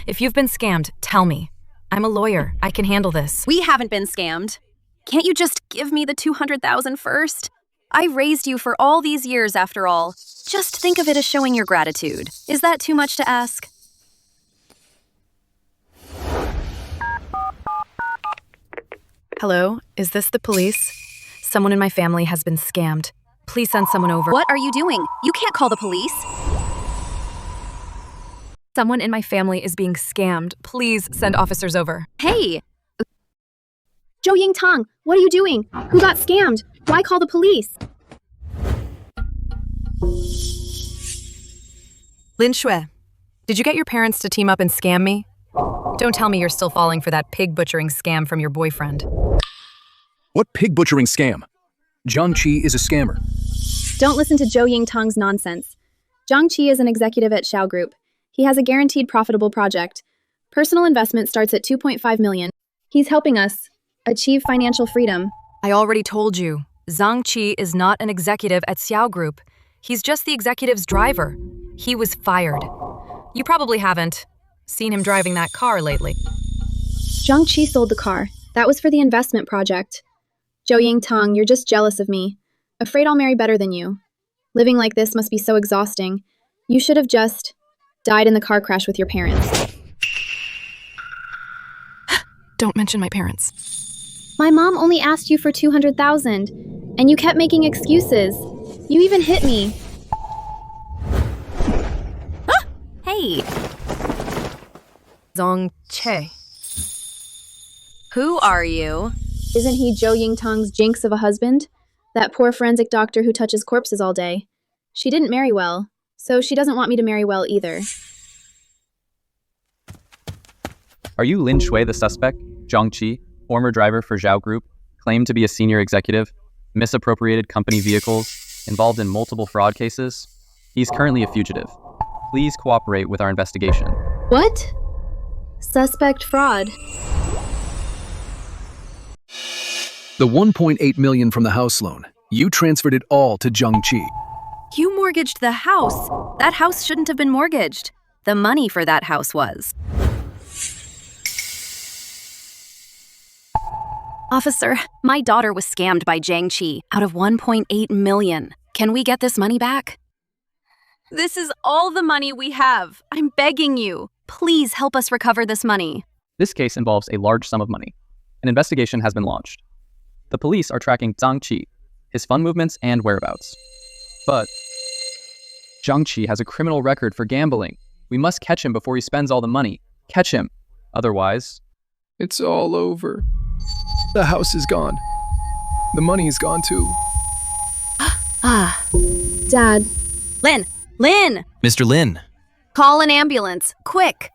If you've been scammed, tell me. I'm a lawyer. I can handle this. We haven't been scammed. Can't you just give me the $200,000 first? I raised you for all these years after all. Just think of it as showing your gratitude. Is that too much to ask? Hello, is this the police? Someone in my family has been scammed. Please send someone over. What are you doing? You can't call the police. Someone in my family is being scammed. Please send officers over. Hey! Zhou Yingtang, what are you doing? Who got scammed? Why call the police? Lin Shui, did you get your parents to team up and scam me? Don't tell me you're still falling for that pig butchering scam from your boyfriend. What pig butchering scam? Zhong Che is a scammer. Don't listen to Zhou Yingtang's nonsense. Zhong Che is an executive at Shiao Group. He has a guaranteed profitable project. Personal investment starts at $2.5 million. He's helping us achieve financial freedom. I already told you, Zong Che is not an executive at Xiao Group. He's just the executive's driver. He was fired. You probably haven't seen him driving that car lately. Zhong Che sold the car. That was for the investment project. Zhou Yingtang, you're just jealous of me. Afraid I'll marry better than you. Living like this must be so exhausting. You should have just died in the car crash with your parents. Don't mention my parents. My mom only asked you for 200,000, and you kept making excuses. You even hit me. Hey! Zong Che. Who are you? Isn't he Zhou Yingtang's jinx of a husband? That poor forensic doctor who touches corpses all day. She didn't marry well, so she doesn't want me to marry well either. Are you Lin Shui, the suspect? Zhong Che, former driver for Zhao Group, claimed to be a senior executive, misappropriated company vehicles, involved in multiple fraud cases? He's currently a fugitive. Please cooperate with our investigation. What? Suspect fraud. The 1.8 million from the house loan, you transferred it all to Zhong Che. You mortgaged the house. That house shouldn't have been mortgaged. The money for that house was. Officer, my daughter was scammed by Zhang Chi out of 1.8 million. Can we get this money back? This is all the money we have. I'm begging you. Please help us recover this money. This case involves a large sum of money. An investigation has been launched. The police are tracking Zhang Chi, his fund movements and whereabouts. But Zhang Chi has a criminal record for gambling. We must catch him before he spends all the money. Catch him. Otherwise... It's all over. The house is gone. The money is gone too. Dad. Lin! Mr. Lin. Call an ambulance, quick!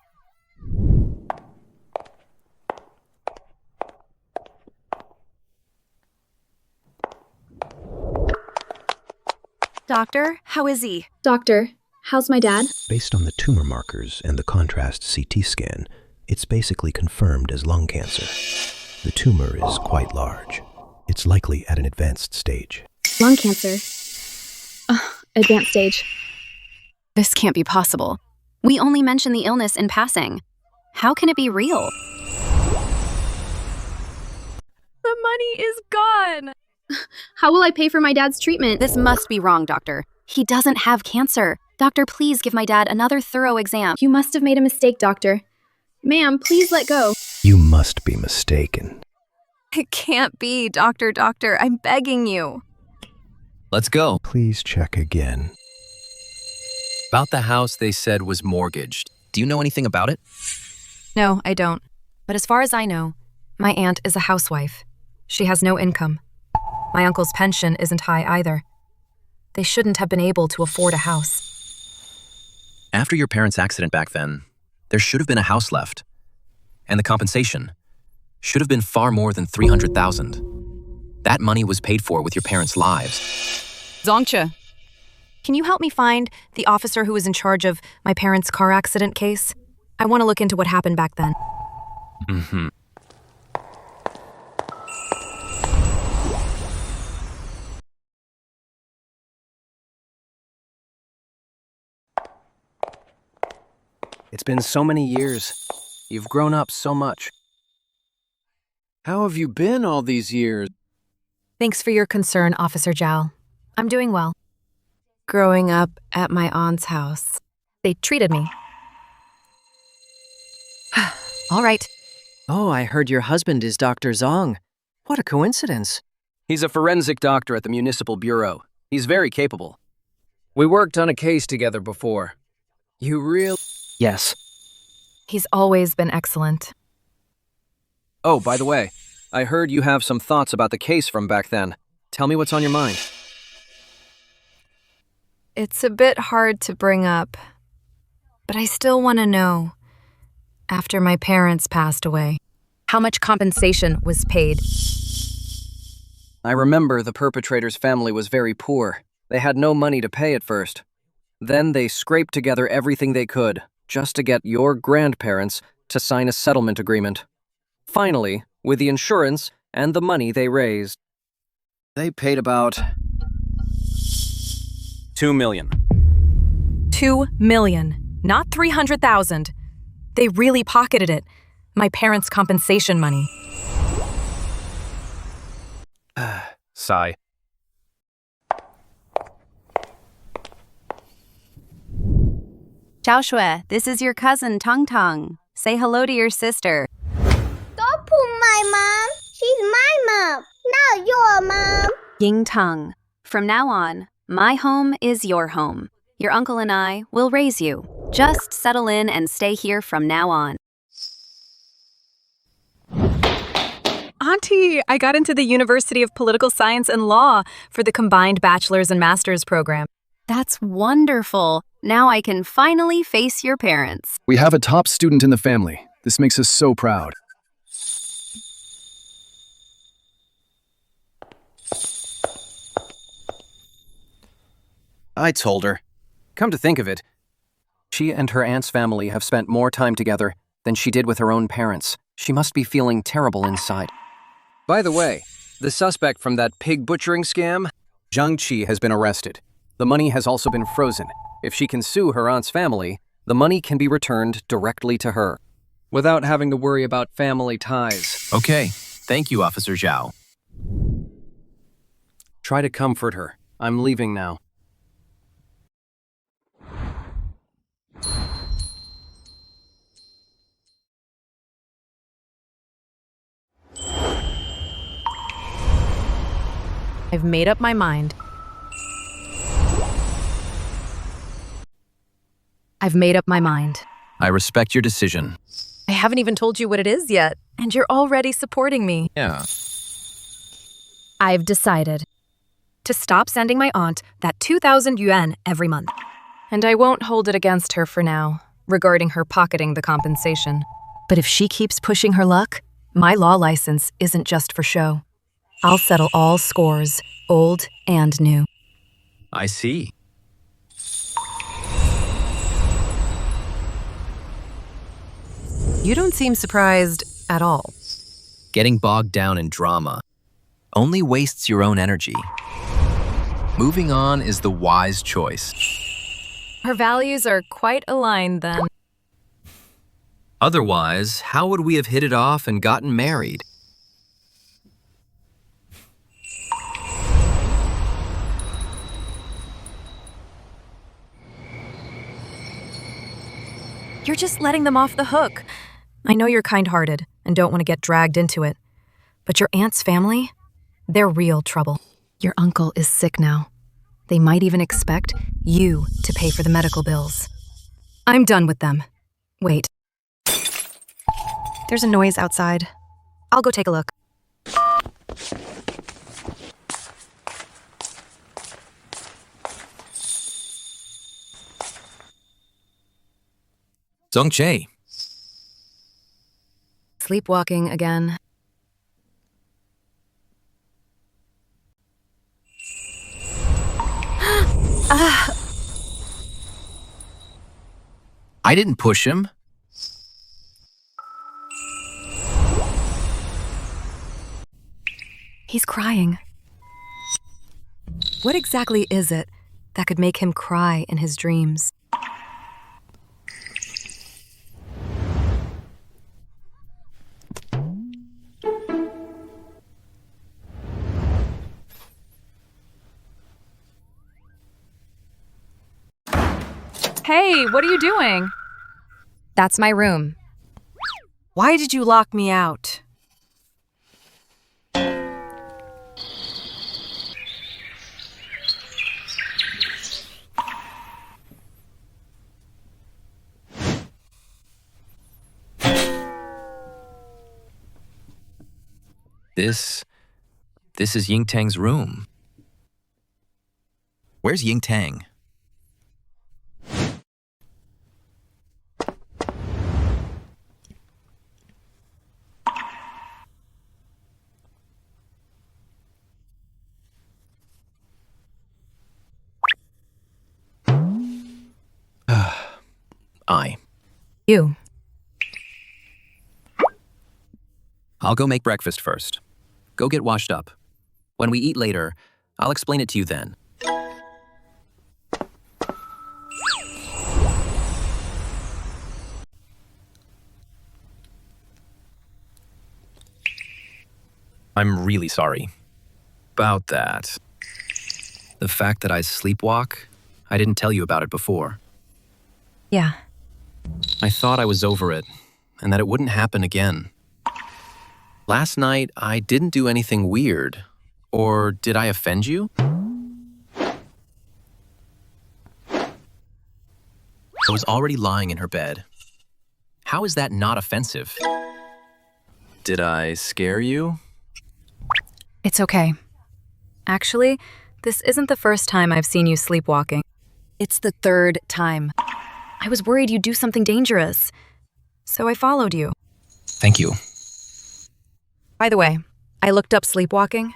Doctor, how is he? Doctor, how's my dad? Based on the tumor markers and the contrast CT scan, it's basically confirmed as lung cancer. The tumor is quite large. It's likely at an advanced stage. Lung cancer. Advanced stage. This can't be possible. We only mentioned the illness in passing. How can it be real? The money is gone! How will I pay for my dad's treatment? This must be wrong, doctor. He doesn't have cancer. Doctor, please give my dad another thorough exam. You must have made a mistake, doctor. Ma'am, please let go. You must be mistaken. It can't be, doctor, I'm begging you. Let's go. Please check again. About the house they said was mortgaged. Do you know anything about it? No, I don't. But as far as I know, my aunt is a housewife. She has no income. My uncle's pension isn't high either. They shouldn't have been able to afford a house. After your parents' accident back then, there should have been a house left. And the compensation should have been far more than 300,000. That money was paid for with your parents' lives. Zong Che, can you help me find the officer who was in charge of my parents' car accident case? I want to look into what happened back then. Mm-hmm. It's been so many years. You've grown up so much. How have you been all these years? Thanks for your concern, Officer Zhao. I'm doing well. Growing up at my aunt's house, they treated me. All right. Oh, I heard your husband is Dr. Zong. What a coincidence. He's a forensic doctor at the Municipal Bureau. He's very capable. We worked on a case together before. You really... Yes. He's always been excellent. Oh, by the way, I heard you have some thoughts about the case from back then. Tell me what's on your mind. It's a bit hard to bring up, but I still want to know, after my parents passed away, how much compensation was paid. I remember the perpetrator's family was very poor. They had no money to pay at first. Then they scraped together everything they could, just to get your grandparents to sign a settlement agreement. Finally, with the insurance and the money they raised, they paid about 2 million. 2 million, not 300,000. They really pocketed it. My parents' compensation money. Sigh. Zhao Shui, this is your cousin Tong Tong. Say hello to your sister. Stop pull my mom. She's my mom, not your mom. Yingtang. From now on, my home is your home. Your uncle and I will raise you. Just settle in and stay here from now on. Auntie, I got into the University of Political Science and Law for the combined bachelor's and master's program. That's wonderful. Now I can finally face your parents. We have a top student in the family. This makes us so proud. I told her. Come to think of it, she and her aunt's family have spent more time together than she did with her own parents. She must be feeling terrible inside. By the way, the suspect from that pig butchering scam, Zhong Che, has been arrested. The money has also been frozen. If she can sue her aunt's family, the money can be returned directly to her, without having to worry about family ties. Okay, thank you, Officer Zhao. Try to comfort her. I'm leaving now. I've made up my mind. I've made up my mind. I respect your decision. I haven't even told you what it is yet, and you're already supporting me. Yeah. I've decided to stop sending my aunt that 2,000 yuan every month. And I won't hold it against her for now, regarding her pocketing the compensation. But if she keeps pushing her luck, my law license isn't just for show. I'll settle all scores, old and new. I see. You don't seem surprised at all. Getting bogged down in drama only wastes your own energy. Moving on is the wise choice. Her values are quite aligned then. Otherwise, how would we have hit it off and gotten married? You're just letting them off the hook. I know you're kind-hearted and don't want to get dragged into it. But your aunt's family, they're real trouble. Your uncle is sick now. They might even expect you to pay for the medical bills. I'm done with them. Wait. There's a noise outside. I'll go take a look. Zong Che. Sleepwalking again. I didn't push him. He's crying. What exactly is it that could make him cry in his dreams? Hey, what are you doing? That's my room. Why did you lock me out? This is Yingtang's room. Where's Yingtang? You. I'll go make breakfast first. Go get washed up. When we eat later, I'll explain it to you then. I'm really sorry about that. The fact that I sleepwalk, I didn't tell you about it before. Yeah. I thought I was over it, and that it wouldn't happen again. Last night, I didn't do anything weird. Or did I offend you? I was already lying in her bed. How is that not offensive? Did I scare you? It's okay. Actually, this isn't the first time I've seen you sleepwalking. It's the third time. I was worried you'd do something dangerous, so I followed you. Thank you. By the way, I looked up sleepwalking.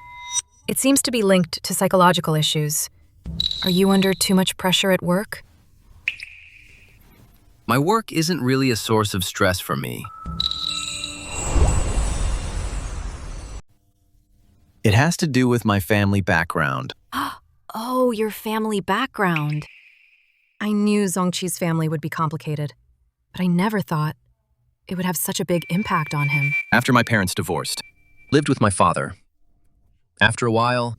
It seems to be linked to psychological issues. Are you under too much pressure at work? My work isn't really a source of stress for me. It has to do with my family background. Oh, your family background. I knew Zong Che's family would be complicated, but I never thought it would have such a big impact on him. After my parents divorced, lived with my father. After a while,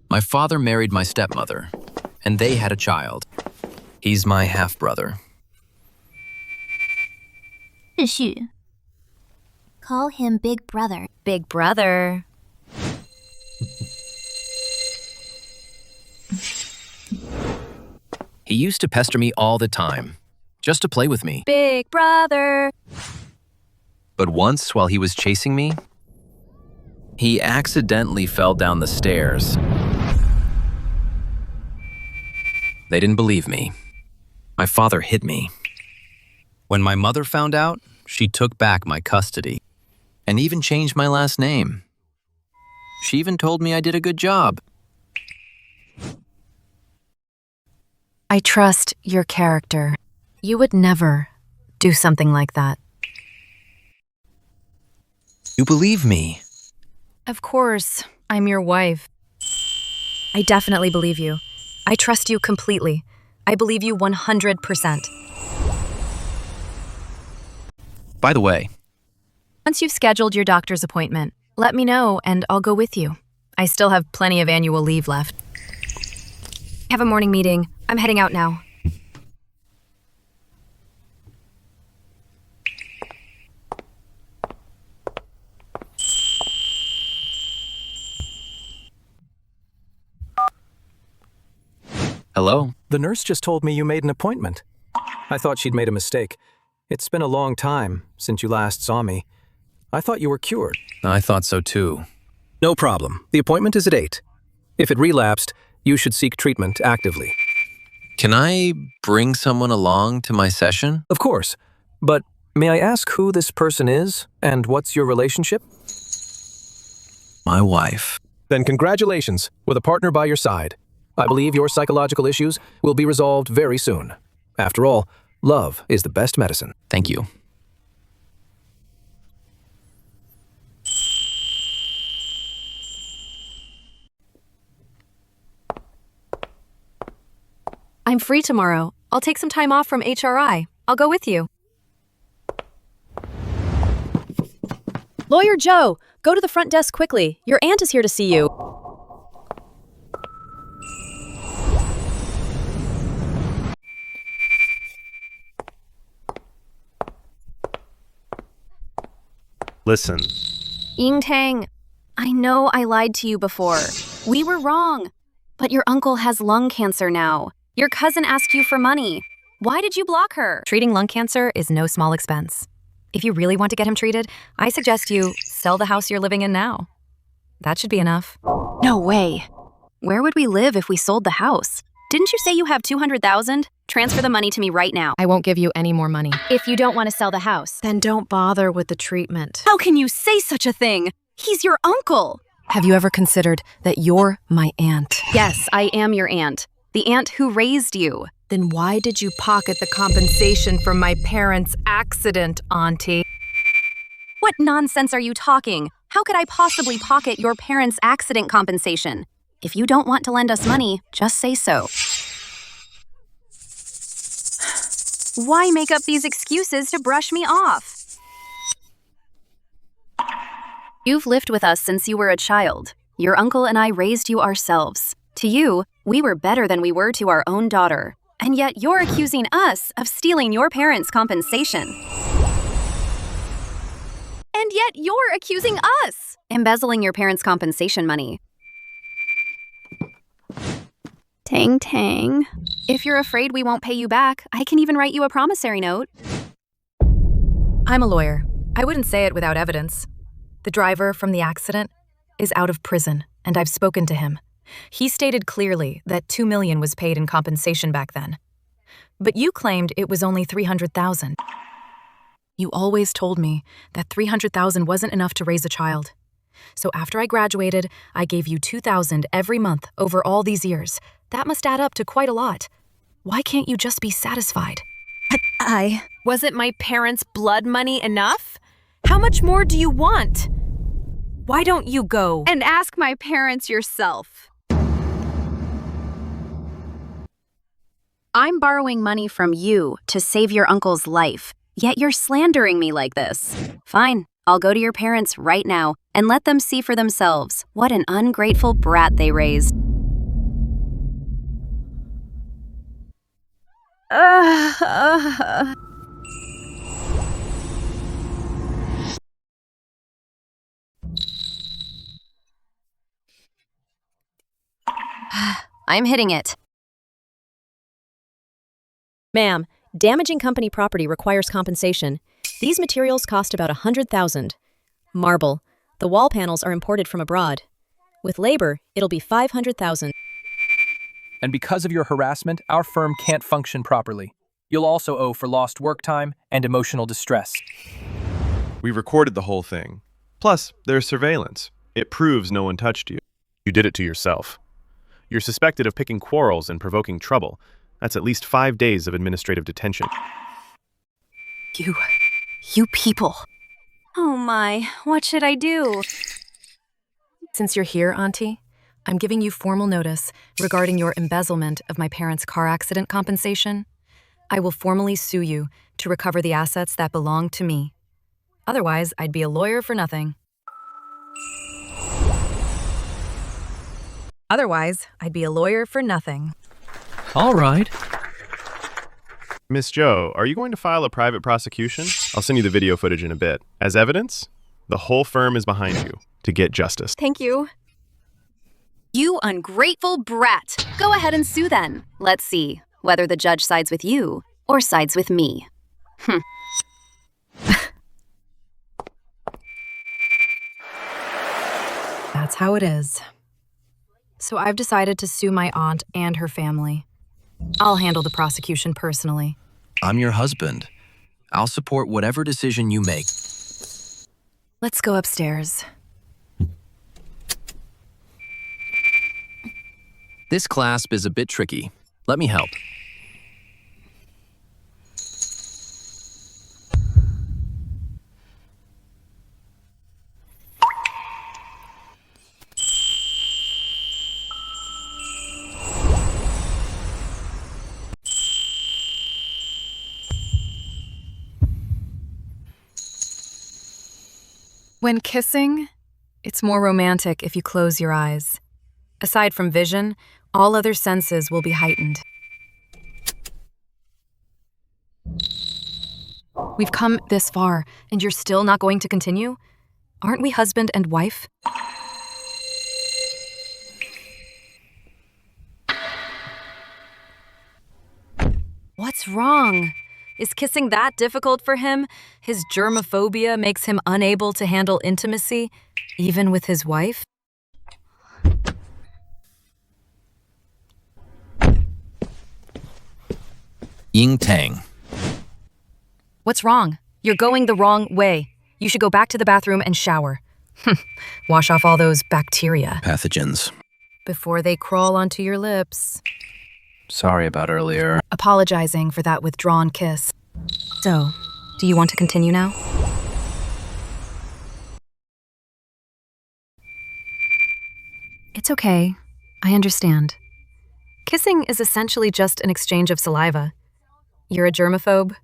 my father married my stepmother, and they had a child. He's my half-brother. Call him Big Brother. Big Brother. He used to pester me all the time, just to play with me. Big Brother. But once, while he was chasing me, he accidentally fell down the stairs. They didn't believe me. My father hit me. When my mother found out, she took back my custody and even changed my last name. She even told me I did a good job. I trust your character. You would never do something like that. You believe me. Of course, I'm your wife. I definitely believe you. I trust you completely. I believe you 100%. By the way, Once you've scheduled your doctor's appointment, let me know and I'll go with you. I still have plenty of annual leave left. I have a morning meeting. I'm heading out now. Hello? The nurse just told me you made an appointment. I thought she'd made a mistake. It's been a long time since you last saw me. I thought you were cured. I thought so too. No problem. The appointment is at 8. If it relapsed, you should seek treatment actively. Can I bring someone along to my session? Of course. But may I ask who this person is and what's your relationship? My wife. Then congratulations, with a partner by your side. I believe your psychological issues will be resolved very soon. After all, love is the best medicine. Thank you. I'm free tomorrow. I'll take some time off from HRI. I'll go with you. Lawyer Joe, go to the front desk quickly. Your aunt is here to see you. Listen. Yingtang, I know I lied to you before. We were wrong. But your uncle has lung cancer now. Your cousin asked you for money. Why did you block her? Treating lung cancer is no small expense. If you really want to get him treated, I suggest you sell the house you're living in now. That should be enough. No way. Where would we live if we sold the house? Didn't you say you have $200,000? Transfer the money to me right now. I won't give you any more money. If you don't want to sell the house. Then don't bother with the treatment. How can you say such a thing? He's your uncle. Have you ever considered that you're my aunt? Yes, I am your aunt. The aunt who raised you. Then why did you pocket the compensation from my parents' accident, Auntie? What nonsense are you talking? How could I possibly pocket your parents' accident compensation? If you don't want to lend us money, just say so. Why make up these excuses to brush me off? You've lived with us since you were a child. Your uncle and I raised you ourselves. To you, we were better than we were to our own daughter. And yet you're accusing us of stealing your parents' compensation. And yet you're accusing us! Embezzling your parents' compensation money. Tang tang. If you're afraid we won't pay you back, I can even write you a promissory note. I'm a lawyer. I wouldn't say it without evidence. The driver from the accident is out of prison, and I've spoken to him. He stated clearly that $2 million was paid in compensation back then. But you claimed it was only $300,000. You always told me that $300,000 wasn't enough to raise a child. So after I graduated, I gave you $2,000 every month over all these years. That must add up to quite a lot. Why can't you just be satisfied? Wasn't my parents' blood money enough? How much more do you want? Why don't you go? And ask my parents yourself. I'm borrowing money from you to save your uncle's life, yet you're slandering me like this. Fine, I'll go to your parents right now and let them see for themselves what an ungrateful brat they raised. I'm hitting it. Ma'am, damaging company property requires compensation. These materials cost about $100,000. Marble. The wall panels are imported from abroad. With labor, it'll be $500,000. And because of your harassment, our firm can't function properly. You'll also owe for lost work time and emotional distress. We recorded the whole thing. Plus, there's surveillance. It proves no one touched you. You did it to yourself. You're suspected of picking quarrels and provoking trouble. That's at least 5 days of administrative detention. You people. Oh my, what should I do? Since you're here, Auntie, I'm giving you formal notice regarding your embezzlement of my parents' car accident compensation. I will formally sue you to recover the assets that belong to me. Otherwise, I'd be a lawyer for nothing. All right. Miss Zhou, are you going to file a private prosecution? I'll send you the video footage in a bit. As evidence, the whole firm is behind you to get justice. Thank you. You ungrateful brat. Go ahead and sue then. Let's see whether the judge sides with you or sides with me. That's how it is. So I've decided to sue my aunt and her family. I'll handle the prosecution personally. I'm your husband. I'll support whatever decision you make. Let's go upstairs. This clasp is a bit tricky. Let me help. When kissing, it's more romantic if you close your eyes. Aside from vision, all other senses will be heightened. We've come this far, and you're still not going to continue? Aren't we husband and wife? What's wrong? Is kissing that difficult for him? His germophobia makes him unable to handle intimacy, even with his wife? Yingtang. What's wrong? You're going the wrong way. You should go back to the bathroom and shower. Wash off all those bacteria Pathogens. before they crawl onto your lips. Sorry about earlier. Apologizing for that withdrawn kiss. So, do you want to continue now? It's okay. I understand. Kissing is essentially just an exchange of saliva. You're a germaphobe.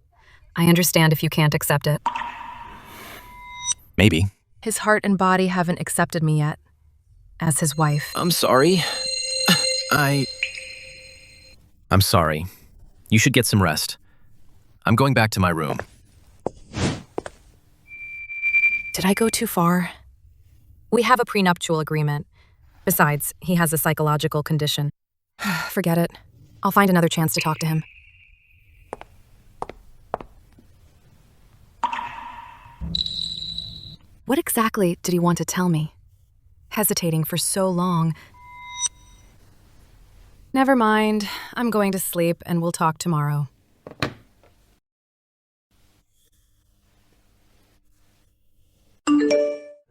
I understand if you can't accept it. Maybe. His heart and body haven't accepted me yet, as his wife. I'm sorry. I'm sorry. You should get some rest. I'm going back to my room. Did I go too far? We have a prenuptial agreement. Besides, he has a psychological condition. Forget it. I'll find another chance to talk to him. What exactly did he want to tell me? Hesitating for so long. Never mind. I'm going to sleep and we'll talk tomorrow.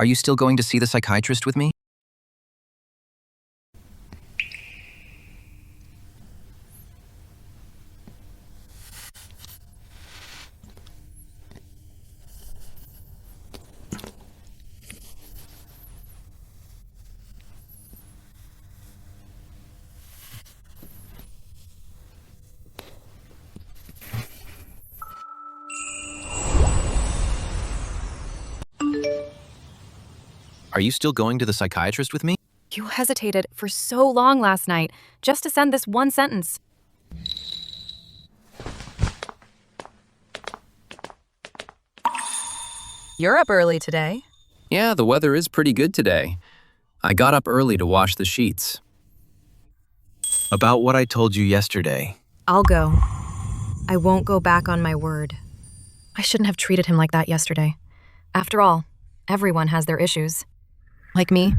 Are you still going to see the psychiatrist with me? Are you still going to the psychiatrist with me? You hesitated for so long last night just to send this one sentence. You're up early today. Yeah, the weather is pretty good today. I got up early to wash the sheets. About what I told you yesterday. I'll go. I won't go back on my word. I shouldn't have treated him like that yesterday. After all, everyone has their issues. Like me,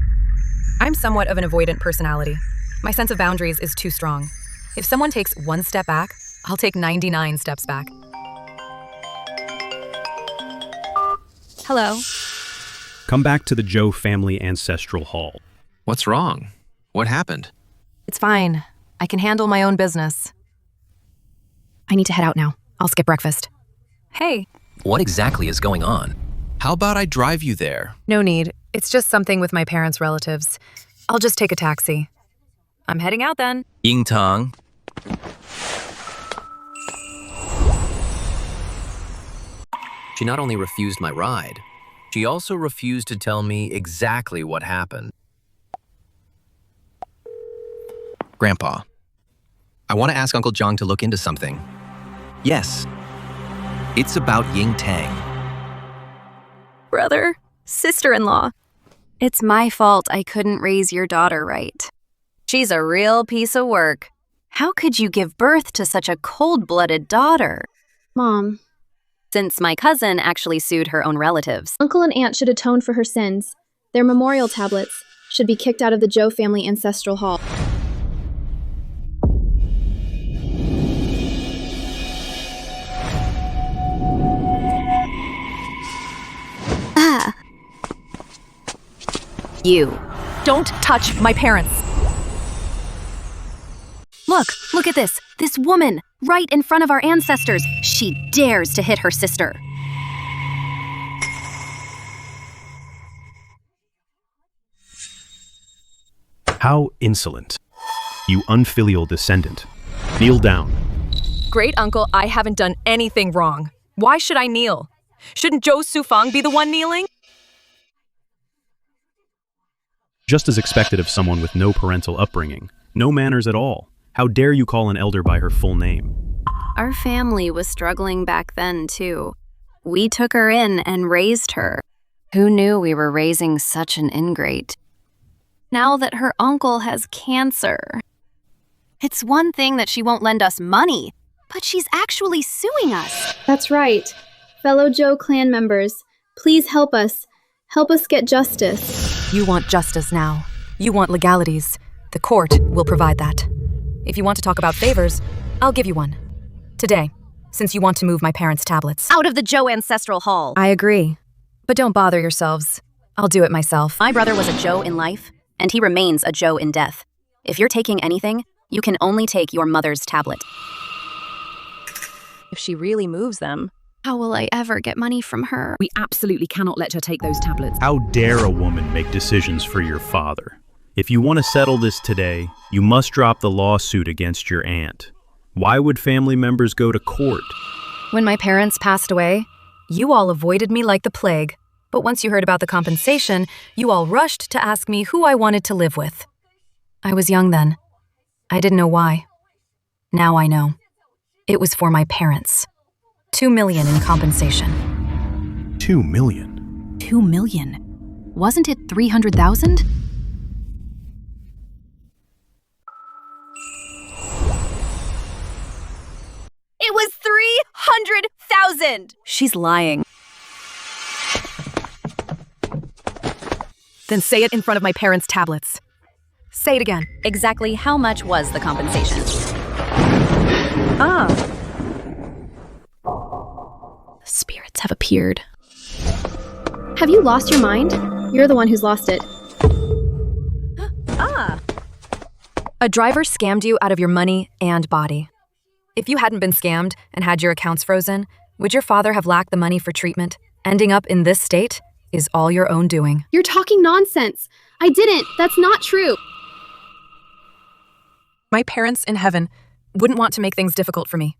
I'm somewhat of an avoidant personality. My sense of boundaries is too strong. If someone takes one step back, I'll take 99 steps back. Hello. Come back to the Zhou family ancestral hall. What's wrong? What happened? It's fine. I can handle my own business. I need to head out now. I'll skip breakfast. Hey. What exactly is going on? How about I drive you there? No need. It's just something with my parents' relatives. I'll just take a taxi. I'm heading out then. Yingtang. She not only refused my ride, she also refused to tell me exactly what happened. Grandpa, I want to ask Uncle Zhang to look into something. Yes, it's about Yingtang. Brother, sister-in-law. It's my fault I couldn't raise your daughter right. She's a real piece of work. How could you give birth to such a cold-blooded daughter? Mom. Since my cousin actually sued her own relatives. Uncle and aunt should atone for her sins. Their memorial tablets should be kicked out of the Zhou family ancestral hall. You. Don't touch my parents. Look at this. This woman, right in front of our ancestors. She dares to hit her sister. How insolent. You unfilial descendant. Kneel down. Great uncle, I haven't done anything wrong. Why should I kneel? Shouldn't Zhou Sufang be the one kneeling? Just as expected of someone with no parental upbringing, no manners at all. How dare you call an elder by her full name? Our family was struggling back then, too. We took her in and raised her. Who knew we were raising such an ingrate? Now that her uncle has cancer. It's one thing that she won't lend us money, but she's actually suing us. That's right. Fellow Zhou clan members, please help us. Help us get justice. You want justice now. You want legalities. The court will provide that. If you want to talk about favors, I'll give you one. Today, since you want to move my parents' tablets. Out of the Zhou ancestral hall. I agree. But don't bother yourselves. I'll do it myself. My brother was a Zhou in life, and he remains a Zhou in death. If you're taking anything, you can only take your mother's tablet. If she really moves them, how will I ever get money from her? We absolutely cannot let her take those tablets. How dare a woman make decisions for your father? If you want to settle this today, you must drop the lawsuit against your aunt. Why would family members go to court? When my parents passed away, you all avoided me like the plague. But once you heard about the compensation, you all rushed to ask me who I wanted to live with. I was young then. I didn't know why. Now I know. It was for my parents. $2 million in compensation. $2 million? 2 million. Wasn't it 300,000? It was 300,000! She's lying. Then say it in front of my parents' tablets. Say it again. Exactly how much was the compensation? Spirits have appeared. Have you lost your mind? You're the one who's lost it. A driver scammed you out of your money and body. If you hadn't been scammed and had your accounts frozen, would your father have lacked the money for treatment? Ending up in this state is all your own doing. You're talking nonsense. I didn't. That's not true. My parents in heaven wouldn't want to make things difficult for me.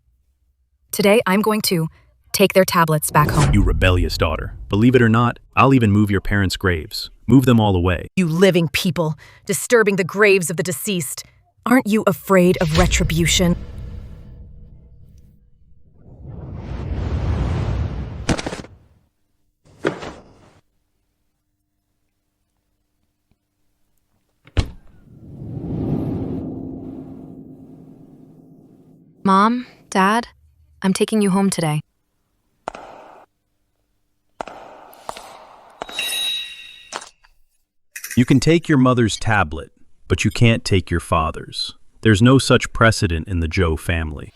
Today, I'm going to take their tablets back home. You rebellious daughter. Believe it or not, I'll even move your parents' graves. Move them all away. You living people, disturbing the graves of the deceased. Aren't you afraid of retribution? Mom, Dad, I'm taking you home today. You can take your mother's tablet, but you can't take your father's. There's no such precedent in the Zhou family.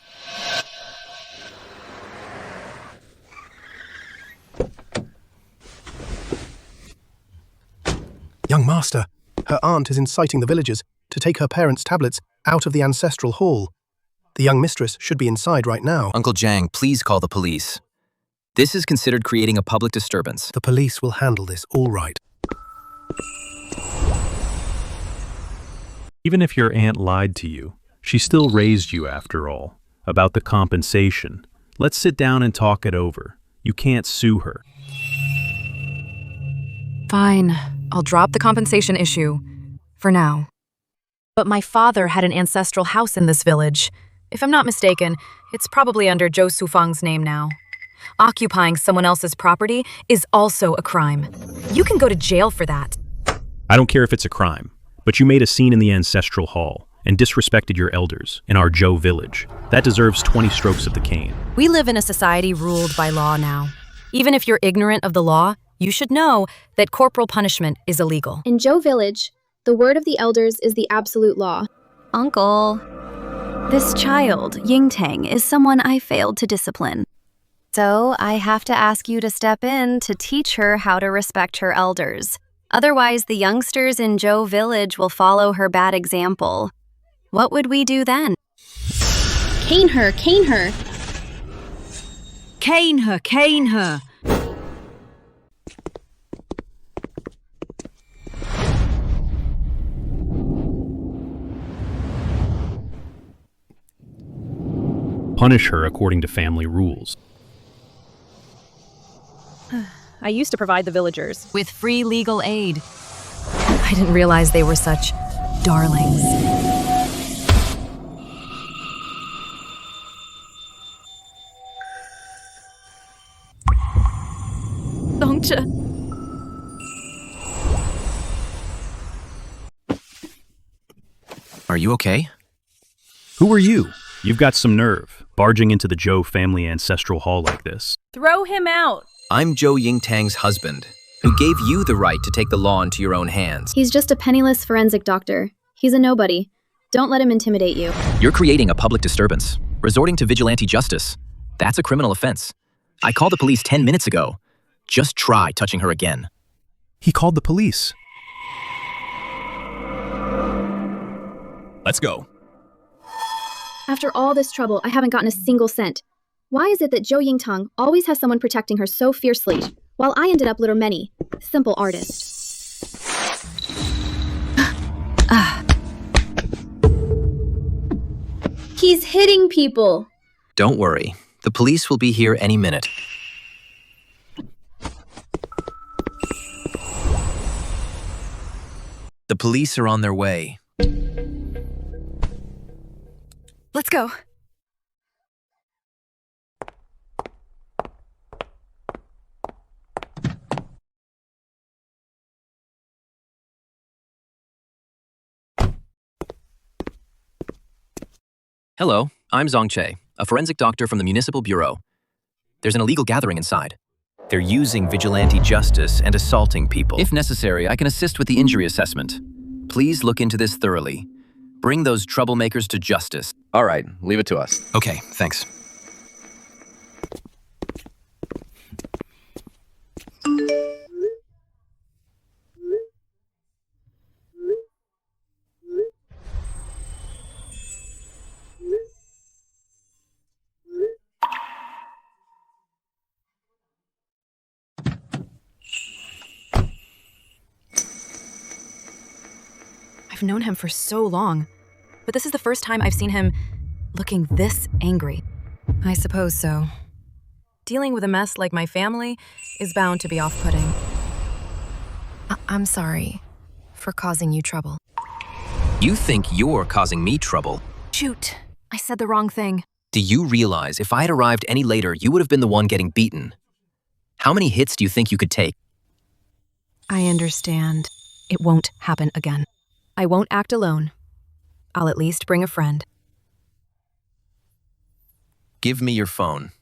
Young master, her aunt is inciting the villagers to take her parents' tablets out of the ancestral hall. The young mistress should be inside right now. Uncle Zhang, please call the police. This is considered creating a public disturbance. The police will handle this all right. Even if your aunt lied to you, she still raised you after all. About the compensation, let's sit down and talk it over. You can't sue her. Fine, I'll drop the compensation issue. For now. But my father had an ancestral house in this village. If I'm not mistaken, it's probably under Zhou Sufang's name now. Occupying someone else's property is also a crime. You can go to jail for that. I don't care if it's a crime, but you made a scene in the ancestral hall and disrespected your elders in our Zhou village. That deserves 20 strokes of the cane. We live in a society ruled by law now. Even if you're ignorant of the law, you should know that corporal punishment is illegal. In Zhou village, the word of the elders is the absolute law. Uncle, this child, Yingtang, is someone I failed to discipline. So I have to ask you to step in to teach her how to respect her elders. Otherwise, the youngsters in Zhou village will follow her bad example. What would we do then? Cane her, cane her. Cane her, cane her. Punish her according to family rules. I used to provide the villagers with free legal aid. I didn't realize they were such darlings. Zong Che. Are you okay? Who are you? You've got some nerve, barging into the Zhou family ancestral hall like this. Throw him out! I'm Zhou Yingtang's husband, who gave you the right to take the law into your own hands. He's just a penniless forensic doctor. He's a nobody. Don't let him intimidate you. You're creating a public disturbance, resorting to vigilante justice. That's a criminal offense. I called the police 10 minutes ago. Just try touching her again. He called the police. Let's go. After all this trouble, I haven't gotten a single cent. Why is it that Zhou Yingtang always has someone protecting her so fiercely, while I ended up little many, simple artist? He's hitting people. Don't worry. The police will be here any minute. The police are on their way. Let's go. Hello, I'm Zong Che, a forensic doctor from the Municipal Bureau. There's an illegal gathering inside. They're using vigilante justice and assaulting people. If necessary, I can assist with the injury assessment. Please look into this thoroughly. Bring those troublemakers to justice. All right, leave it to us. Okay, thanks. I've known him for so long, but this is the first time I've seen him looking this angry. I suppose so. Dealing with a mess like my family is bound to be off-putting. I'm sorry for causing you trouble. You think you're causing me trouble? Shoot, I said the wrong thing. Do you realize if I had arrived any later, you would have been the one getting beaten? How many hits do you think you could take? I understand. It won't happen again. I won't act alone. I'll at least bring a friend. Give me your phone.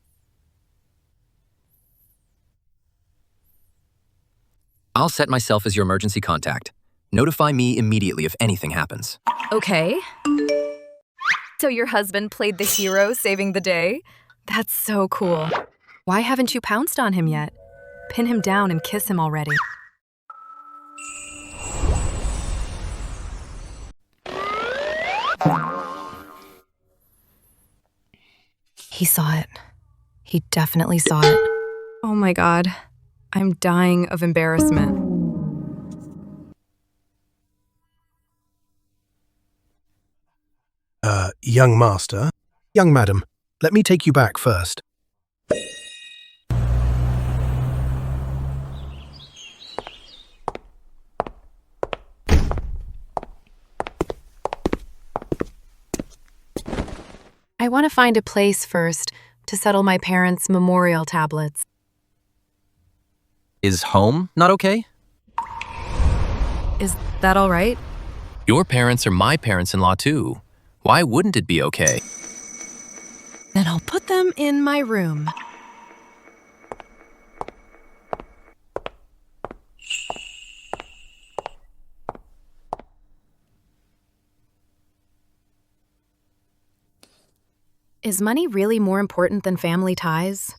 I'll set myself as your emergency contact. Notify me immediately if anything happens. Okay. So your husband played the hero saving the day? That's so cool. Why haven't you pounced on him yet? Pin him down and kiss him already. He saw it. He definitely saw it. Oh my God. I'm dying of embarrassment. Young master. Young madam, let me take you back first. I want to find a place first to settle my parents' memorial tablets. Is home not okay? Is that all right? Your parents are my parents-in-law too. Why wouldn't it be okay? Then I'll put them in my room. Is money really more important than family ties?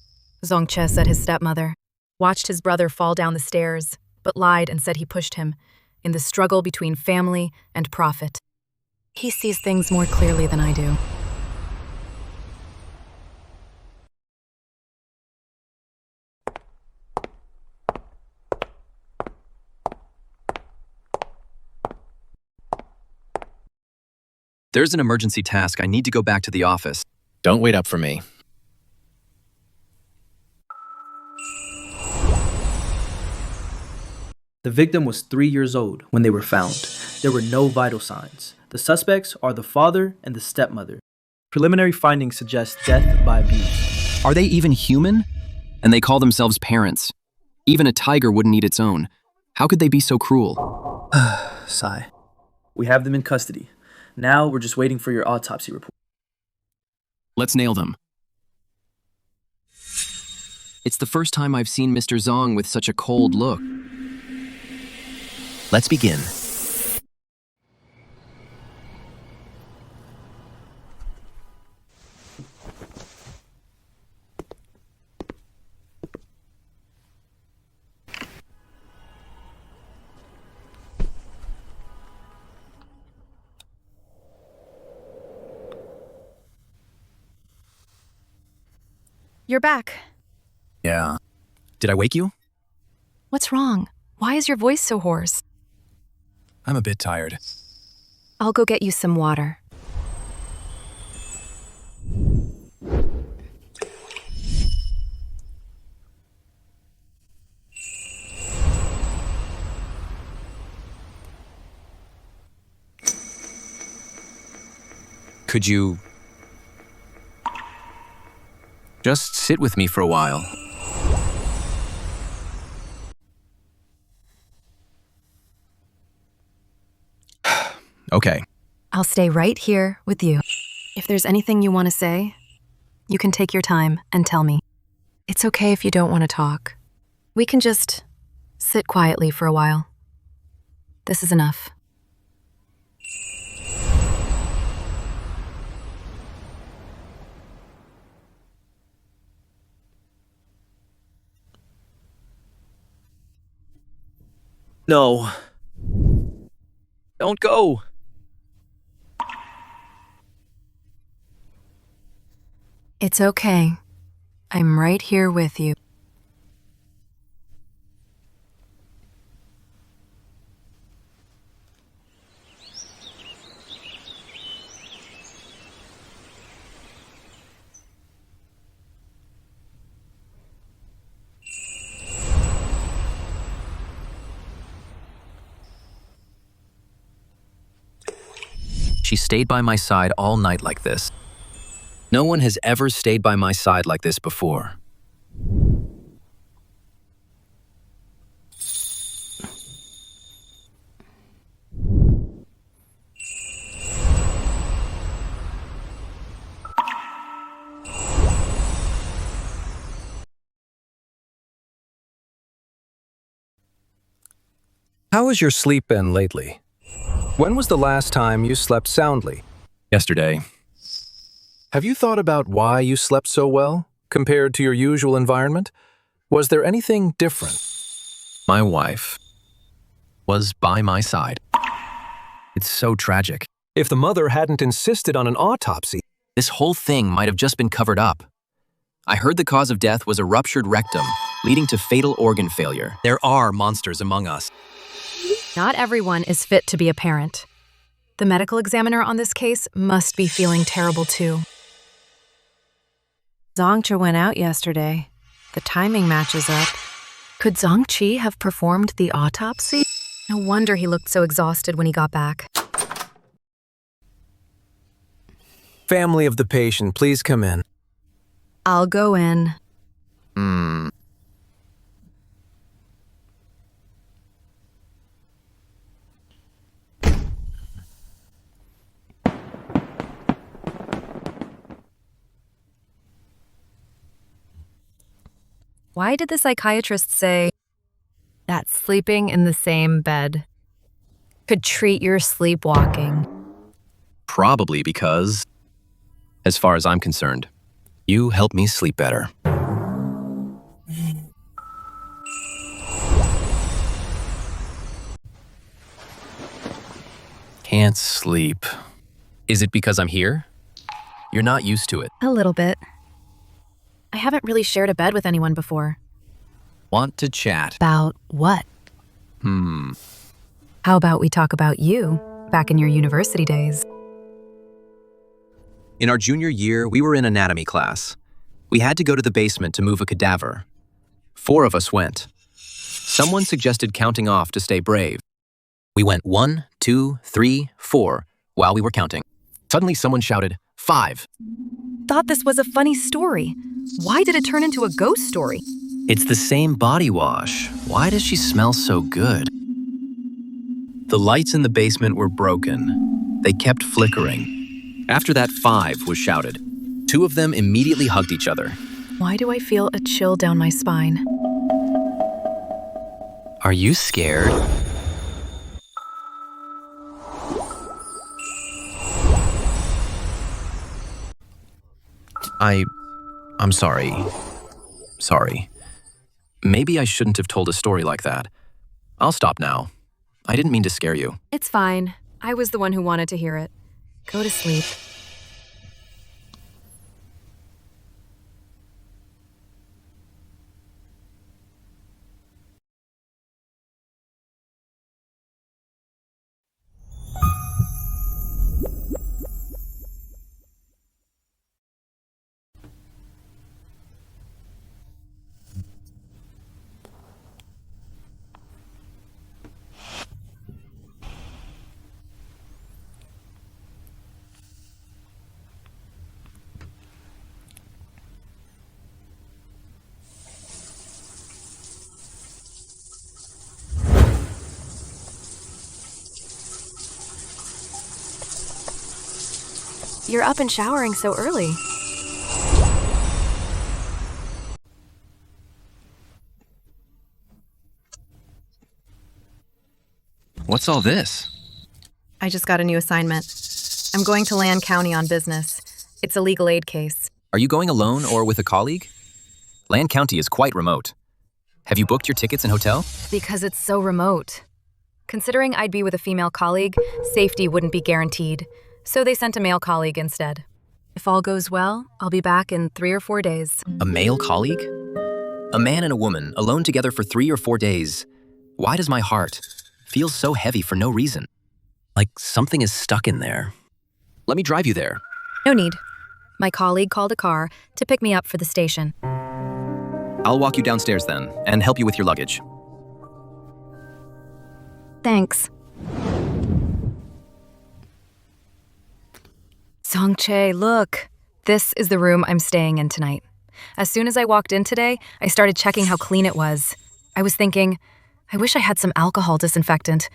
Zong Che said his stepmother. Watched his brother fall down the stairs, but lied and said he pushed him, in the struggle between family and profit. He sees things more clearly than I do. There's an emergency task. I need to go back to the office. Don't wait up for me. The victim was 3 years old when they were found. There were no vital signs. The suspects are the father and the stepmother. Preliminary findings suggest death by abuse. Are they even human? And they call themselves parents. Even a tiger wouldn't eat its own. How could they be so cruel? Sigh. We have them in custody. Now we're just waiting for your autopsy report. Let's nail them. It's the first time I've seen Mr. Zong with such a cold look. Let's begin. You're back. Yeah. Did I wake you? What's wrong? Why is your voice so hoarse? I'm a bit tired. I'll go get you some water. Could you just sit with me for a while? Okay. I'll stay right here with you. If there's anything you want to say, you can take your time and tell me. It's okay if you don't want to talk. We can just sit quietly for a while. This is enough. No. Don't go. It's okay. I'm right here with you. She stayed by my side all night like this. No one has ever stayed by my side like this before. How has your sleep been lately? When was the last time you slept soundly? Yesterday. Have you thought about why you slept so well, compared to your usual environment? Was there anything different? My wife was by my side. It's so tragic. If the mother hadn't insisted on an autopsy, this whole thing might have just been covered up. I heard the cause of death was a ruptured rectum, leading to fatal organ failure. There are monsters among us. Not everyone is fit to be a parent. The medical examiner on this case must be feeling terrible too. Zong Che went out yesterday. The timing matches up. Could Zong Che have performed the autopsy? No wonder he looked so exhausted when he got back. family of the patient, please come in. I'll go in. Why did the psychiatrist say that sleeping in the same bed could treat your sleepwalking? Probably because, as far as I'm concerned, you help me sleep better. Can't sleep. Is it because I'm here? You're not used to it. A little bit. I haven't really shared a bed with anyone before. Want to chat? About what? How about we talk about you, back in your university days? In our junior year, we were in anatomy class. We had to go to the basement to move a cadaver. 4 of us went. Someone suggested counting off to stay brave. We went 1, 2, 3, 4 while we were counting. Suddenly someone shouted, 5. Thought this was a funny story. Why did it turn into a ghost story? It's the same body wash. Why does she smell so good? The lights in the basement were broken. They kept flickering. After that, 5 was shouted. 2 of them immediately hugged each other. Why do I feel a chill down my spine? Are you scared? I'm sorry. Sorry. Maybe I shouldn't have told a story like that. I'll stop now. I didn't mean to scare you. It's fine. I was the one who wanted to hear it. Go to sleep. you're up and showering so early. What's all this? I just got a new assignment. I'm going to Land County on business. It's a legal aid case. Are you going alone or with a colleague? Land County is quite remote. Have you booked your tickets and hotel? Because it's so remote. Considering I'd be with a female colleague, safety wouldn't be guaranteed. So they sent a male colleague instead. If all goes well, I'll be back in 3 or 4 days. A male colleague? A man and a woman alone together for 3 or 4 days. Why does my heart feel so heavy for no reason? Like something is stuck in there. Let me drive you there. No need. My colleague called a car to pick me up for the station. I'll walk you downstairs then and help you with your luggage. Thanks. Zong Che, look. This is the room I'm staying in tonight. As soon as I walked in today, I started checking how clean it was. I was thinking, I wish I had some alcohol disinfectant.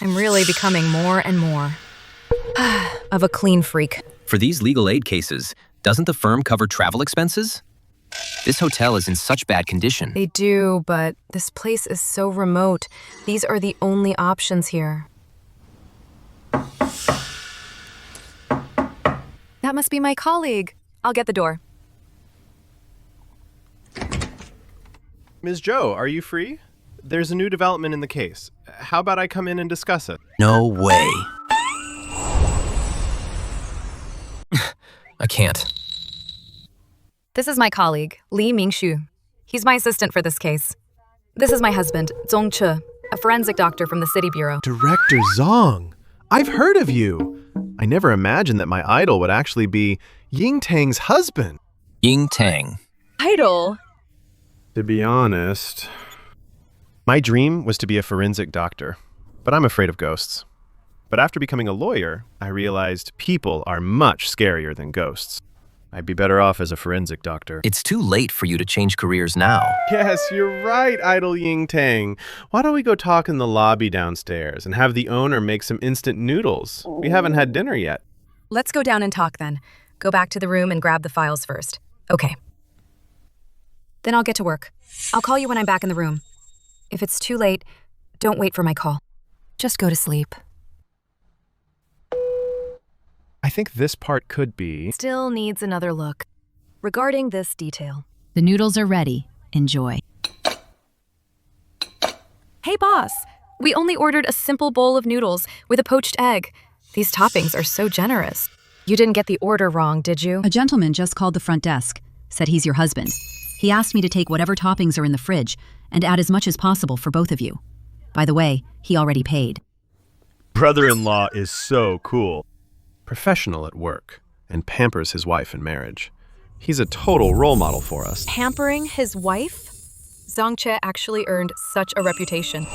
I'm really becoming more and more of a clean freak. For these legal aid cases, doesn't the firm cover travel expenses? This hotel is in such bad condition. They do, but this place is so remote. These are the only options here. That must be my colleague. I'll get the door. Ms. Zhou, are you free? There's a new development in the case. How about I come in and discuss it? No way. I can't. This is my colleague, Li Mingshu. He's my assistant for this case. This is my husband, Zong Che, a forensic doctor from the City Bureau. Director Zong! I've heard of you! I never imagined that my idol would actually be Yingtang's husband. Yingtang. Idol? To be honest, my dream was to be a forensic doctor, but I'm afraid of ghosts. But after becoming a lawyer, I realized people are much scarier than ghosts. I'd be better off as a forensic doctor. It's too late for you to change careers now. Yes, you're right, Idol Yingtang. Why don't we go talk in the lobby downstairs and have the owner make some instant noodles? We haven't had dinner yet. Let's go down and talk then. Go back to the room and grab the files first. Okay. Then I'll get to work. I'll call you when I'm back in the room. If it's too late, don't wait for my call. Just go to sleep. I think this part could be... Still needs another look. Regarding this detail. The noodles are ready. Enjoy. Hey boss, we only ordered a simple bowl of noodles with a poached egg. These toppings are so generous. You didn't get the order wrong, did you? A gentleman just called the front desk, said he's your husband. He asked me to take whatever toppings are in the fridge and add as much as possible for both of you. By the way, he already paid. Brother-in-law is so cool. Professional at work and pampers his wife in marriage. He's a total role model for us. Pampering his wife? Zong Che actually earned such a reputation.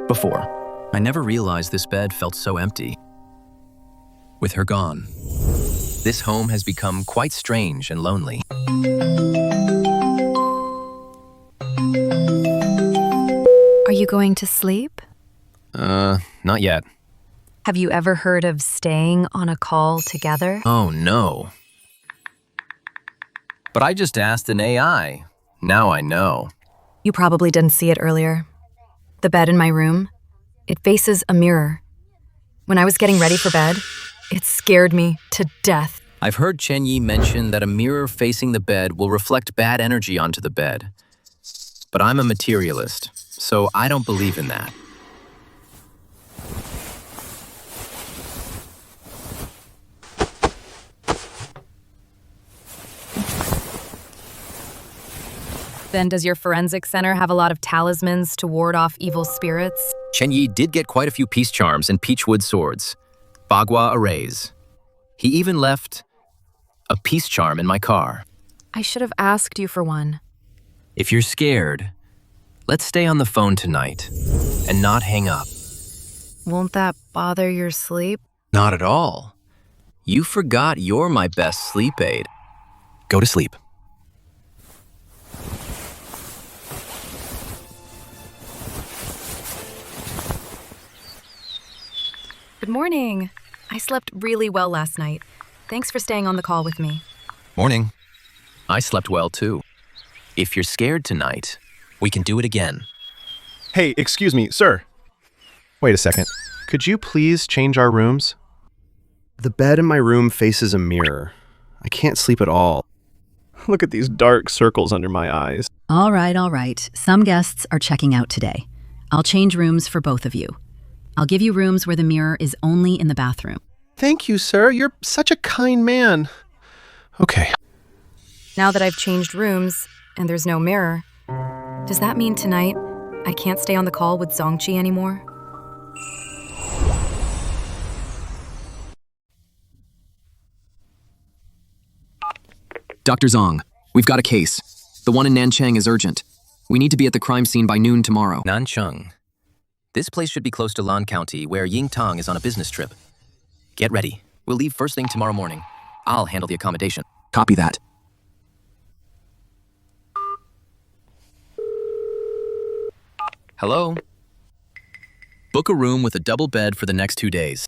Before, I never realized this bed felt so empty. With her gone, this home has become quite strange and lonely. Are you going to sleep? Not yet. Have you ever heard of staying on a call together? Oh, no. But I just asked an AI. Now I know. You probably didn't see it earlier. The bed in my room, it faces a mirror. When I was getting ready for bed, it scared me to death. I've heard Chen Yi mention that a mirror facing the bed will reflect bad energy onto the bed. But I'm a materialist, so I don't believe in that. Then does your forensic center have a lot of talismans to ward off evil spirits? Chen Yi did get quite a few peace charms and peachwood swords, bagua arrays. He even left a peace charm in my car. I should have asked you for one. If you're scared, let's stay on the phone tonight and not hang up. Won't that bother your sleep? Not at all. You forgot you're my best sleep aid. Go to sleep. Good morning. I slept really well last night. Thanks for staying on the call with me. Morning. I slept well too. If you're scared tonight, we can do it again. Hey, excuse me, sir. Wait a second. Could you please change our rooms? The bed in my room faces a mirror. I can't sleep at all. Look at these dark circles under my eyes. All right. Some guests are checking out today. I'll change rooms for both of you. I'll give you rooms where the mirror is only in the bathroom. Thank you, sir. You're such a kind man. Okay. Now that I've changed rooms and there's no mirror, does that mean tonight I can't stay on the call with Zong Che anymore? Dr. Zong, we've got a case. The one in Nanchang is urgent. We need to be at the crime scene by noon tomorrow. Nanchang. This place should be close to Lan County, where Yingtang is on a business trip. Get ready. We'll leave first thing tomorrow morning. I'll handle the accommodation. Copy that. Hello? Book a room with a double bed for the next 2 days.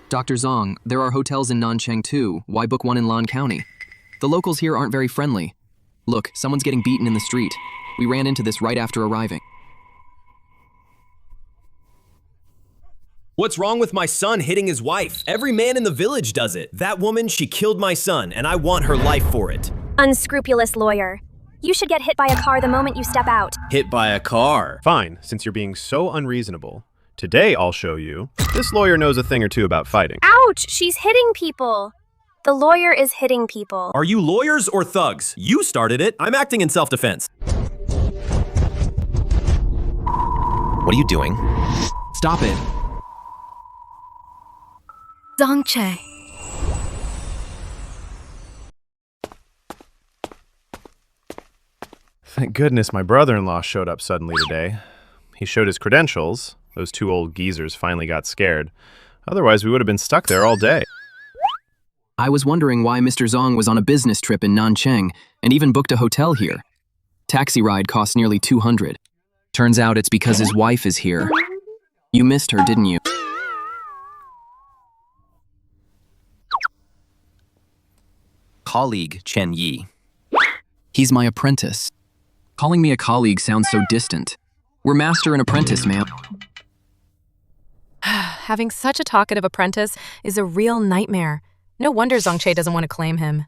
Dr. Zong, there are hotels in Nanchang too. Why book one in Lan County? The locals here aren't very friendly. Look, someone's getting beaten in the street. We ran into this right after arriving. What's wrong with my son hitting his wife? Every man in the village does it. That woman, she killed my son, and I want her life for it. Unscrupulous lawyer. You should get hit by a car the moment you step out. Hit by a car. Fine, since you're being so unreasonable. Today I'll show you. This lawyer knows a thing or two about fighting. Ouch! She's hitting people. The lawyer is hitting people. Are you lawyers or thugs? You started it. I'm acting in self-defense. What are you doing? Stop it. Zong Che. Thank goodness my brother-in-law showed up suddenly today. He showed his credentials. Those two old geezers finally got scared. Otherwise, we would have been stuck there all day. I was wondering why Mr. Zong was on a business trip in Nanchang and even booked a hotel here. Taxi ride cost nearly $200. Turns out it's because his wife is here. You missed her, didn't you? Colleague Chen Yi. He's my apprentice. Calling me a colleague sounds so distant. We're master and apprentice, ma'am. Having such a talkative apprentice is a real nightmare. No wonder Zong Che doesn't want to claim him.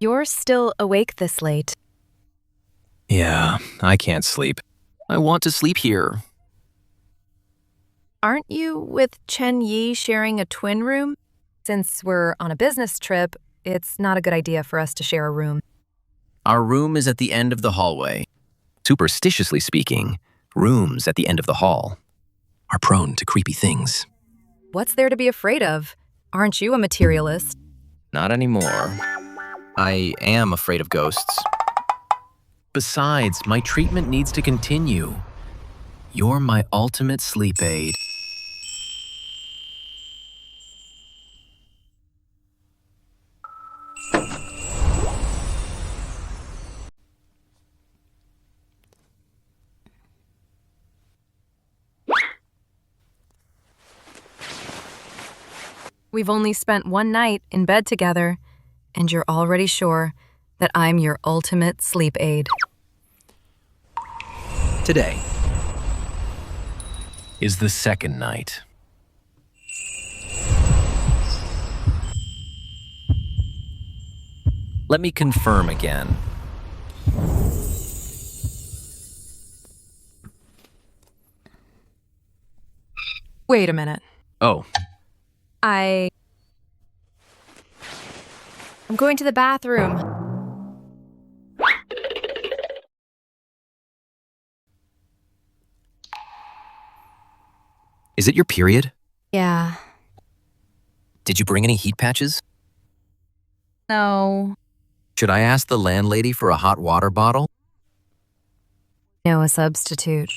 You're still awake this late. Yeah, I can't sleep. I want to sleep here. Aren't you with Chen Yi sharing a twin room? Since we're on a business trip, it's not a good idea for us to share a room. Our room is at the end of the hallway. Superstitiously speaking, rooms at the end of the hall are prone to creepy things. What's there to be afraid of? Aren't you a materialist? Not anymore. I am afraid of ghosts. Besides, my treatment needs to continue. You're my ultimate sleep aid. We've only spent one night in bed together, and you're already sure that I'm your ultimate sleep aid. Today is the second night. Let me confirm again. Wait a minute. Oh, I'm going to the bathroom. is it your period? Yeah. Did you bring any heat patches? No. Should I ask the landlady for a hot water bottle? No, a substitute.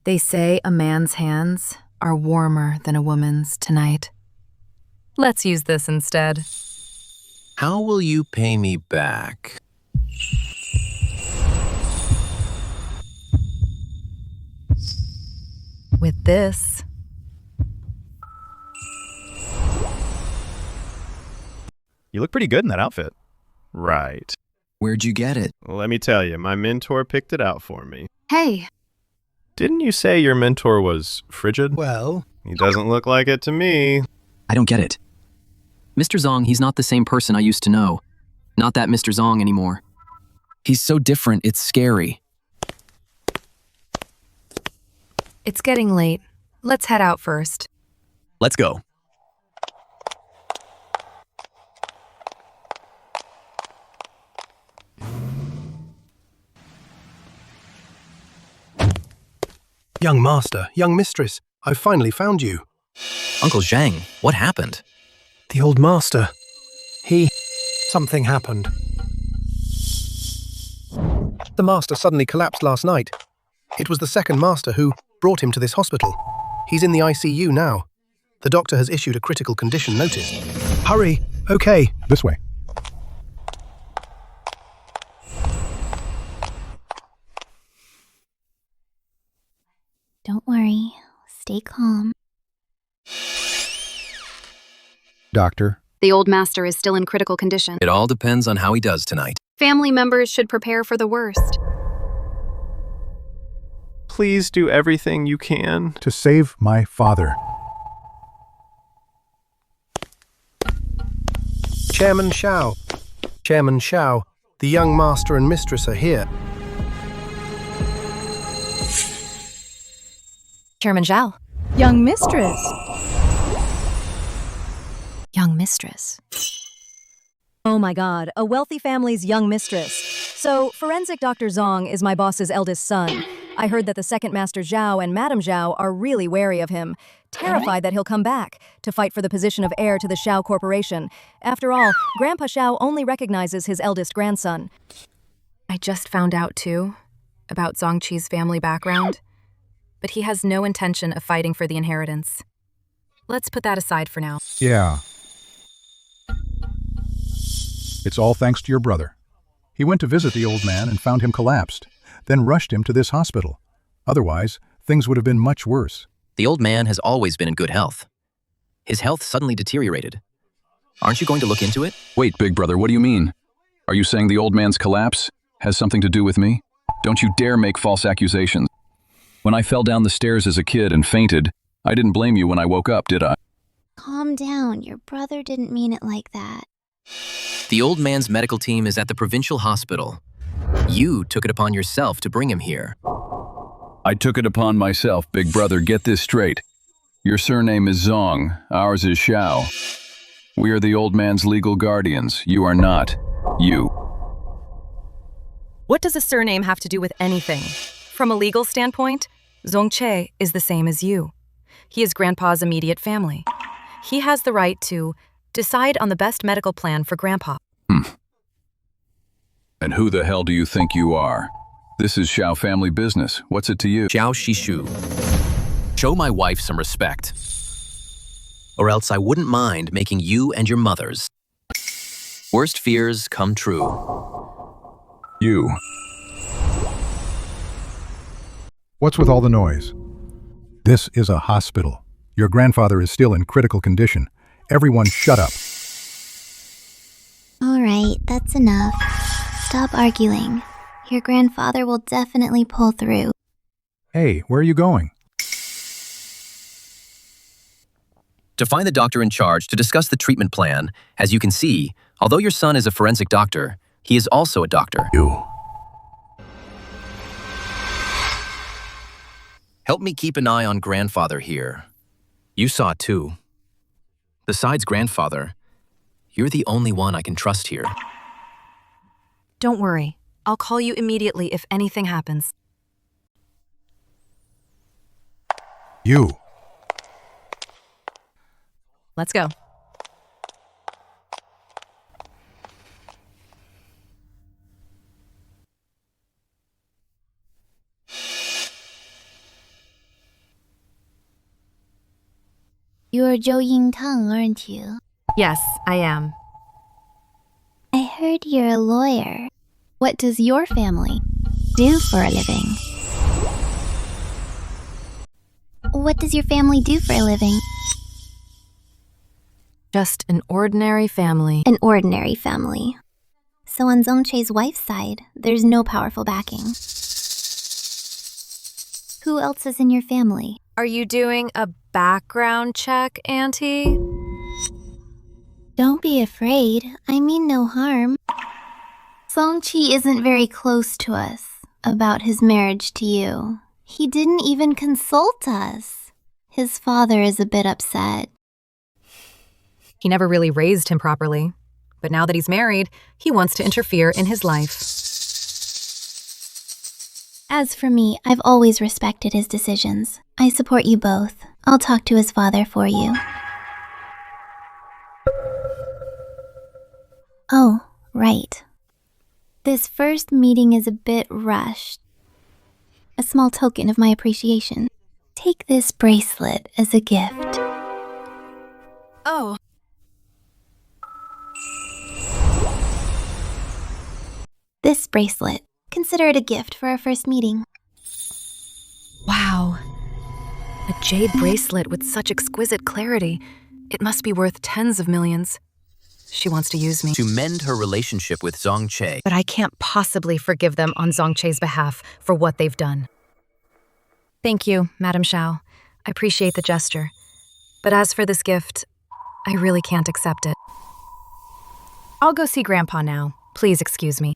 They say a man's hands are warmer than a woman's tonight. Let's use this instead. How will you pay me back? With this. You look pretty good in that outfit. Right. Where'd you get it? Let me tell you, my mentor picked it out for me. Hey. Didn't you say your mentor was frigid? Well, he doesn't look like it to me. I don't get it. Mr. Zong, he's not the same person I used to know. Not that Mr. Zong anymore. He's so different, it's scary. It's getting late. Let's head out first. Let's go. Young master, young mistress, I've finally found you. Uncle Zhang, what happened? The old master. Something happened. The master suddenly collapsed last night. It was the second master who brought him to this hospital. He's in the ICU now. The doctor has issued a critical condition notice. Hurry! Okay. This way. Don't worry. Stay calm. Doctor. The old master is still in critical condition. It all depends on how he does tonight. Family members should prepare for the worst. Please do everything you can to save my father. Chairman Shiao. Chairman Shiao, the young master and mistress are here. Chairman Zhao. Young mistress. Young mistress. Oh my god, a wealthy family's young mistress. So, forensic Dr. Zong is my boss's eldest son. I heard that the second Master Zhao and Madame Zhao are really wary of him, terrified that he'll come back to fight for the position of heir to the Shiao Corporation. After all, Grandpa Shiao only recognizes his eldest grandson. I just found out, too, about Zong Che's family background, but he has no intention of fighting for the inheritance. Let's put that aside for now. Yeah. It's all thanks to your brother. He went to visit the old man and found him collapsed, then rushed him to this hospital. Otherwise, things would have been much worse. The old man has always been in good health. His health suddenly deteriorated. Aren't you going to look into it? Wait, big brother, what do you mean? Are you saying the old man's collapse has something to do with me? Don't you dare make false accusations. When I fell down the stairs as a kid and fainted, I didn't blame you when I woke up, did I? Calm down. Your brother didn't mean it like that. The old man's medical team is at the provincial hospital. You took it upon yourself to bring him here. I took it upon myself, big brother. Get this straight. Your surname is Zong. Ours is Shiao. We are the old man's legal guardians. You are not. You. What does a surname have to do with anything? From a legal standpoint, Zong Che is the same as you. He is Grandpa's immediate family. He has the right to decide on the best medical plan for Grandpa. And who the hell do you think you are? This is Shiao family business. What's it to you? Xiao Shishu. Show my wife some respect. Or else I wouldn't mind making you and your mother's worst fears come true. You. What's with all the noise? This is a hospital. Your grandfather is still in critical condition. Everyone shut up. All right, that's enough. Stop arguing. Your grandfather will definitely pull through. Hey, where are you going? To find the doctor in charge to discuss the treatment plan. As you can see, although your son is a forensic doctor, he is also a doctor. You. Help me keep an eye on grandfather here. You saw it too. Besides grandfather, you're the only one I can trust here. Don't worry. I'll call you immediately if anything happens. You. Let's go. You're Zhou Yingtang, aren't you? Yes, I am. I heard you're a lawyer. What does your family do for a living? What does your family do for a living? Just an ordinary family. An ordinary family. So on Zong Che's wife's side, there's no powerful backing. Who else is in your family? Are you doing a background check, Auntie? Don't be afraid. I mean no harm. Zong Che isn't very close to us about his marriage to you. He didn't even consult us. His father is a bit upset. He never really raised him properly. But now that he's married, he wants to interfere in his life. As for me, I've always respected his decisions. I support you both. I'll talk to his father for you. Oh, right. This first meeting is a bit rushed. A small token of my appreciation. Take this bracelet as a gift. Oh. This bracelet. Consider it a gift for our first meeting. Wow. A jade bracelet with such exquisite clarity. It must be worth tens of millions. She wants to use me. To mend her relationship with Zong Che. But I can't possibly forgive them on Zong Che's behalf for what they've done. Thank you, Madam Shiao. I appreciate the gesture. But as for this gift, I really can't accept it. I'll go see Grandpa now. Please excuse me.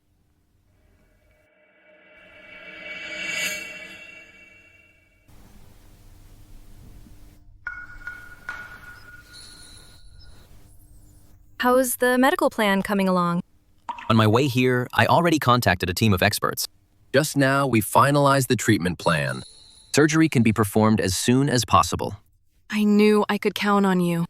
How's the medical plan coming along? On my way here, I already contacted a team of experts. Just now, we finalized the treatment plan. Surgery can be performed as soon as possible. I knew I could count on you.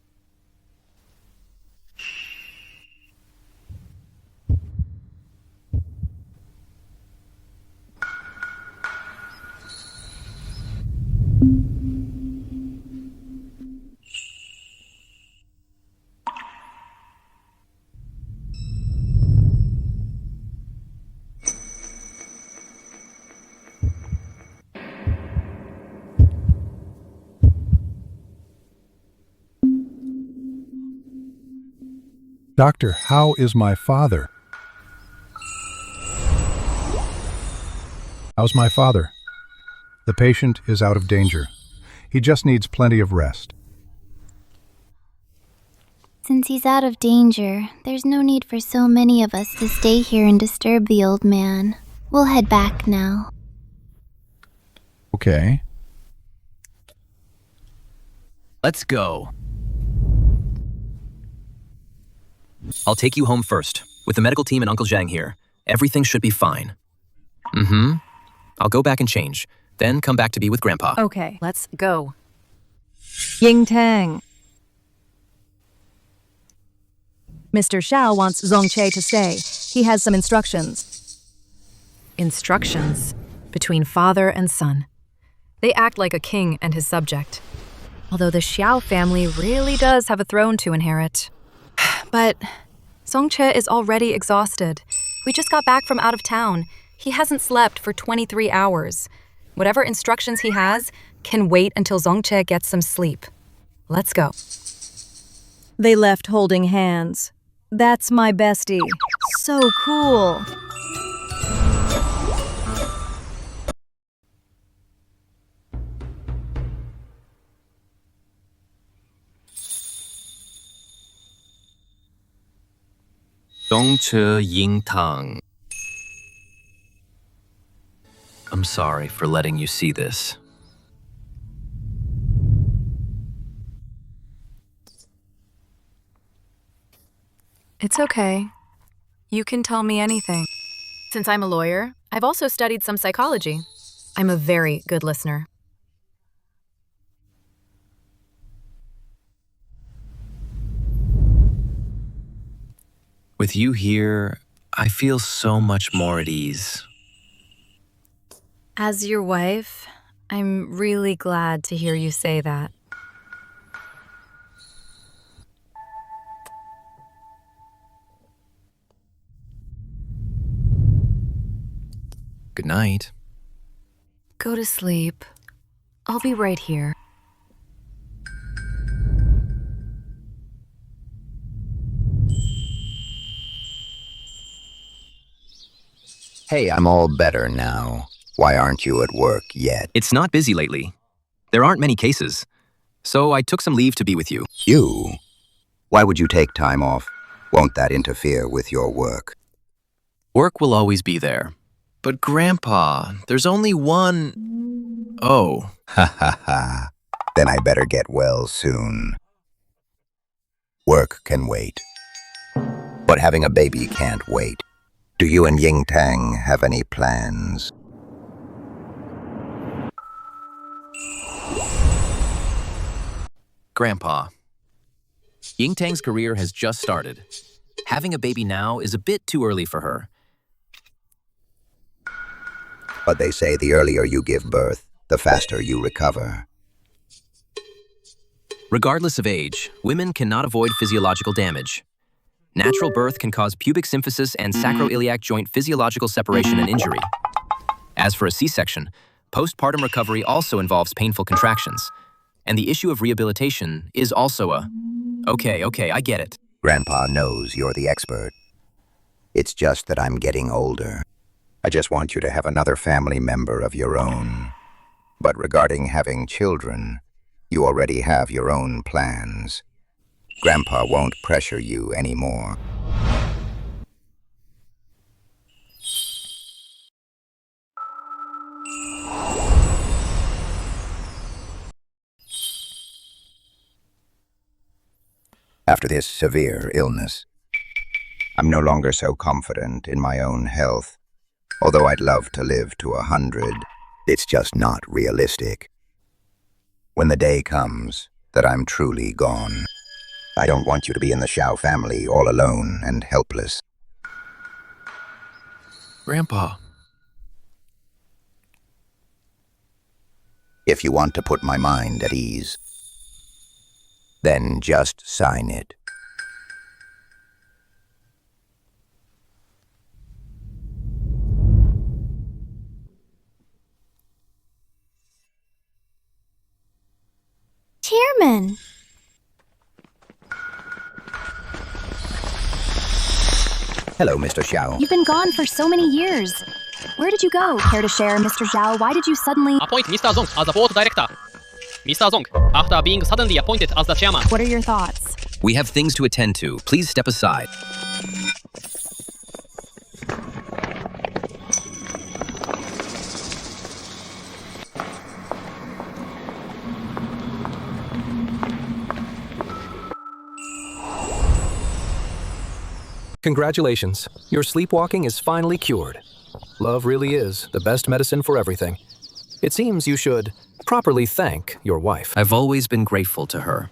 Doctor, how is my father? How's my father? The patient is out of danger. He just needs plenty of rest. Since he's out of danger, there's no need for so many of us to stay here and disturb the old man. We'll head back now. Okay. Let's go. I'll take you home first. With the medical team and Uncle Zhang here, everything should be fine. I'll go back and change, then come back to be with Grandpa. Okay, Let's go. Yingtang. Mr. Shiao wants Zong Che to stay. He has some instructions. Instructions between father and son. They act like a king and his subject. Although the Shiao family really does have a throne to inherit. But Zong Che is already exhausted. We just got back from out of town. He hasn't slept for 23 hours. Whatever instructions he has can wait until Zong Che gets some sleep. Let's go. They left holding hands. That's my bestie. So cool. Zong Che Yingtang. I'm sorry for letting you see this. It's okay. You can tell me anything. Since I'm a lawyer, I've also studied some psychology. I'm a very good listener. With you here, I feel so much more at ease. As your wife, I'm really glad to hear you say that. Good night. Go to sleep. I'll be right here. Hey, I'm all better now. Why aren't you at work yet? It's not busy lately. There aren't many cases. So I took some leave to be with you. You? Why would you take time off? Won't that interfere with your work? Work will always be there. But Grandpa, there's only one... Oh. Ha ha ha. Then I better get well soon. Work can wait. But having a baby can't wait. Do you and Yingtang have any plans? Grandpa, Yingtang's career has just started. Having a baby now is a bit too early for her. But they say the earlier you give birth, the faster you recover. Regardless of age, women cannot avoid physiological damage. Natural birth can cause pubic symphysis and sacroiliac joint physiological separation and injury. As for a C-section, postpartum recovery also involves painful contractions. And the issue of rehabilitation is also a... Okay, I get it. Grandpa knows you're the expert. It's just that I'm getting older. I just want you to have another family member of your own. But regarding having children, you already have your own plans. Grandpa won't pressure you anymore. After this severe illness, I'm no longer so confident in my own health. Although I'd love to live to 100, it's just not realistic. When the day comes that I'm truly gone, I don't want you to be in the Shiao family all alone and helpless. Grandpa. If you want to put my mind at ease, then just sign it. Chairman. Hello, Mr. Shiao. You've been gone for so many years. Where did you go? Care to share, Mr. Zhao? Why did you suddenly... Appoint Mr. Zong as the board director. Mr. Zong, after being suddenly appointed as the chairman. What are your thoughts? We have things to attend to. Please step aside. Congratulations. Your sleepwalking is finally cured. Love really is the best medicine for everything. It seems you should properly thank your wife. I've always been grateful to her.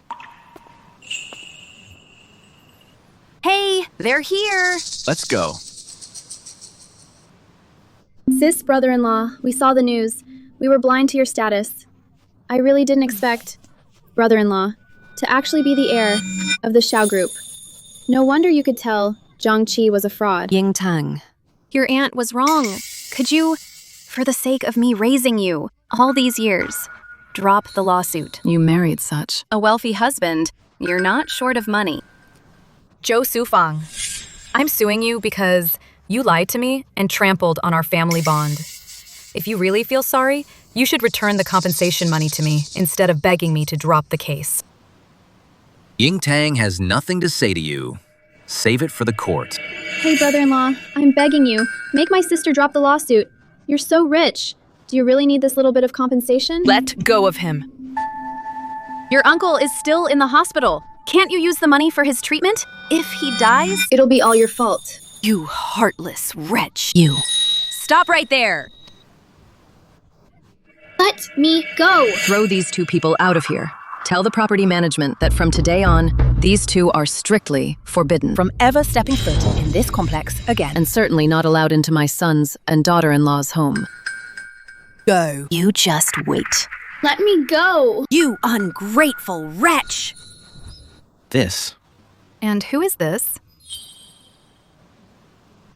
Hey, they're here! Let's go. Sis, brother-in-law, we saw the news. We were blind to your status. I really didn't expect, brother-in-law, to actually be the heir of the Shiao group. No wonder you could tell Zong Che was a fraud. Yingtang. Your aunt was wrong. Could you, for the sake of me raising you all these years, drop the lawsuit? You married such a wealthy husband. You're not short of money. Zhou Sufang, I'm suing you because you lied to me and trampled on our family bond. If you really feel sorry, you should return the compensation money to me instead of begging me to drop the case. Yingtang has nothing to say to you. Save it for the court. Hey, brother-in-law, I'm begging you. Make my sister drop the lawsuit. You're so rich. Do you really need this little bit of compensation? Let go of him. Your uncle is still in the hospital. Can't you use the money for his treatment? If he dies... It'll be all your fault. You heartless wretch. You. Stop right there. Let me go. Throw these two people out of here. Tell the property management that from today on, These two are strictly forbidden from ever stepping foot in this complex again. and certainly not allowed into my son's and daughter-in-law's home. Go. You just wait. Let me go. You ungrateful wretch. This. And who is this?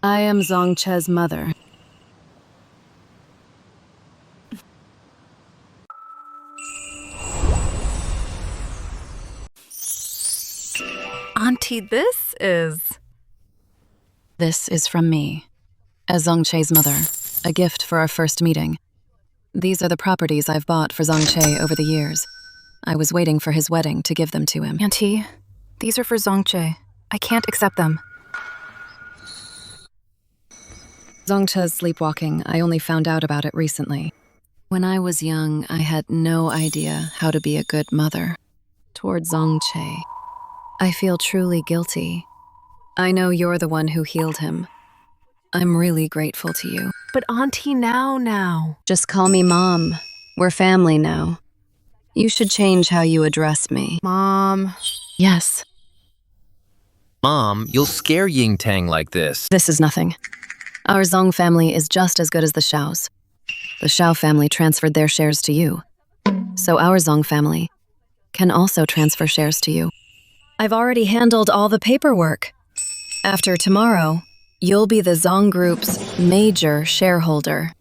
I am Zong Che's mother. Auntie, this is... This is from me, as Zong Che's mother, a gift for our first meeting. These are the properties I've bought for Zong Che over the years. I was waiting for his wedding to give them to him. Auntie, these are for Zong Che. I can't accept them. Zong Che's sleepwalking, I only found out about it recently. When I was young, I had no idea how to be a good mother. Toward Zong Che, I feel truly guilty. I know you're the one who healed him. I'm really grateful to you. But Auntie, now. Just call me Mom. We're family now. You should change how you address me. Mom. Yes. Mom, you'll scare Yingtang like this. This is nothing. Our Zong family is just as good as the Shiao's. The Shiao family transferred their shares to you. So our Zong family can also transfer shares to you. I've already handled all the paperwork. After tomorrow, you'll be the Zong Group's major shareholder.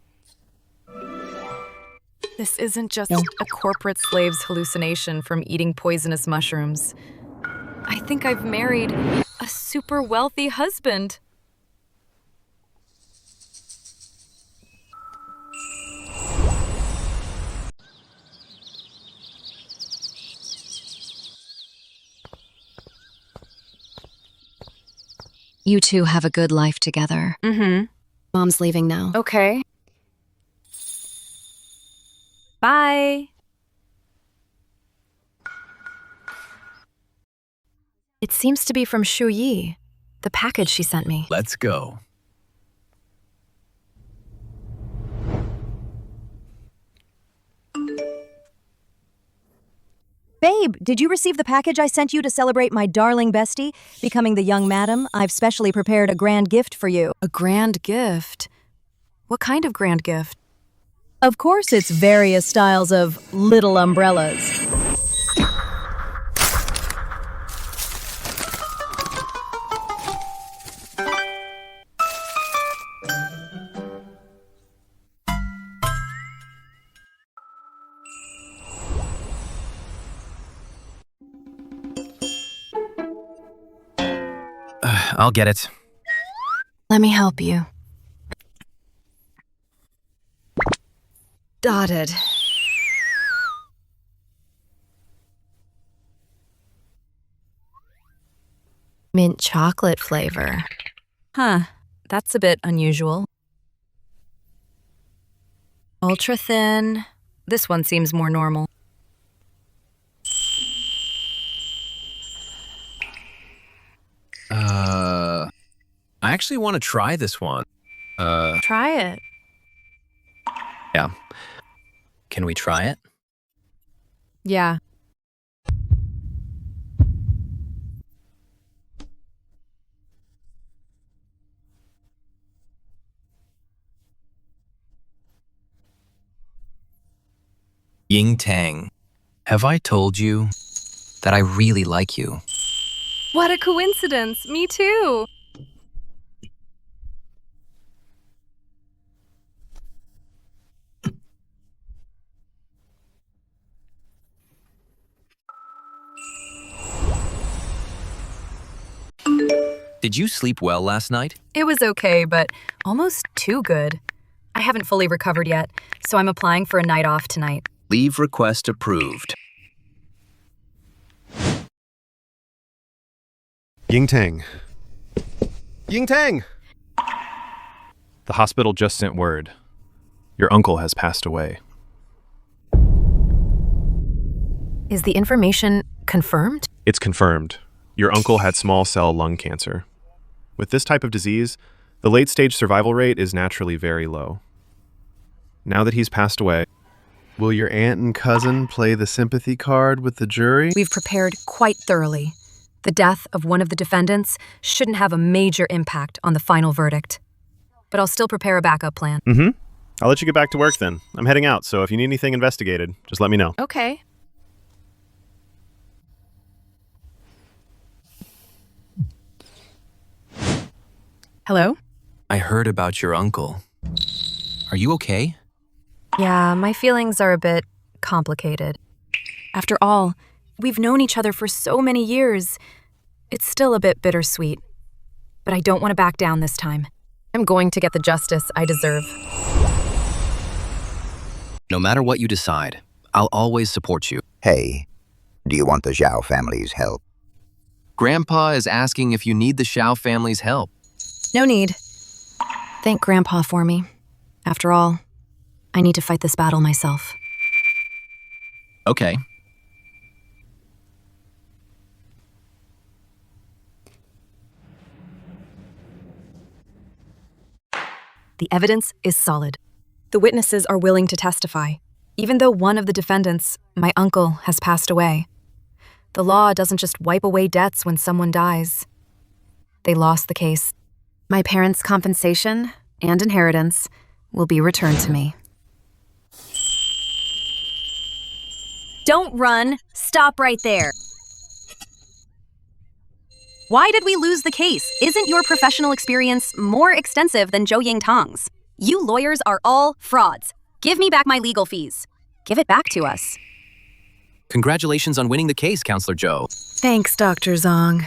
This isn't just a corporate slave's hallucination from eating poisonous mushrooms. I think I've married a super wealthy husband. You two have a good life together. Mm-hmm. Mom's leaving now. Okay. Bye. It seems to be from Shu Yi, the package she sent me. Let's go. Babe, did you receive the package I sent you to celebrate my darling bestie becoming the young madam? I've specially prepared a grand gift for you. A grand gift? What kind of grand gift? Of course, it's various styles of little umbrellas. I'll get it. Let me help you. Dotted. Mint chocolate flavor. Huh, that's a bit unusual. Ultra thin. This one seems more normal. I actually want to try this one. Try it. Yeah. Can we try it? Yeah. Yingtang, have I told you that I really like you? What a coincidence. Me too. Did you sleep well last night? It was okay, but almost too good. I haven't fully recovered yet, so I'm applying for a night off tonight. Leave request approved. Yingtang. Yingtang! The hospital just sent word. Your uncle has passed away. Is the information confirmed? It's confirmed. Your uncle had small cell lung cancer. With this type of disease, the late-stage survival rate is naturally very low. Now that he's passed away, will your aunt and cousin play the sympathy card with the jury? We've prepared quite thoroughly. The death of one of the defendants shouldn't have a major impact on the final verdict. But I'll still prepare a backup plan. I'll let you get back to work then. I'm heading out, so if you need anything investigated, just let me know. Okay. Hello? I heard about your uncle. Are you okay? Yeah, my feelings are a bit complicated. After all, we've known each other for so many years. It's still a bit bittersweet. But I don't want to back down this time. I'm going to get the justice I deserve. No matter what you decide, I'll always support you. Hey, do you want the Zhao family's help? Grandpa is asking if you need the Shiao family's help. No need. Thank Grandpa for me. After all, I need to fight this battle myself. Okay. The evidence is solid. The witnesses are willing to testify, even though one of the defendants, my uncle, has passed away. The law doesn't just wipe away debts when someone dies. They lost the case. My parents' compensation and inheritance will be returned to me. Don't run. Stop right there. Why did we lose the case? Isn't your professional experience more extensive than Zhou Yingtang's? You lawyers are all frauds. Give me back my legal fees. Give it back to us. Congratulations on winning the case, Counselor Zhou. Thanks, Dr. Zong.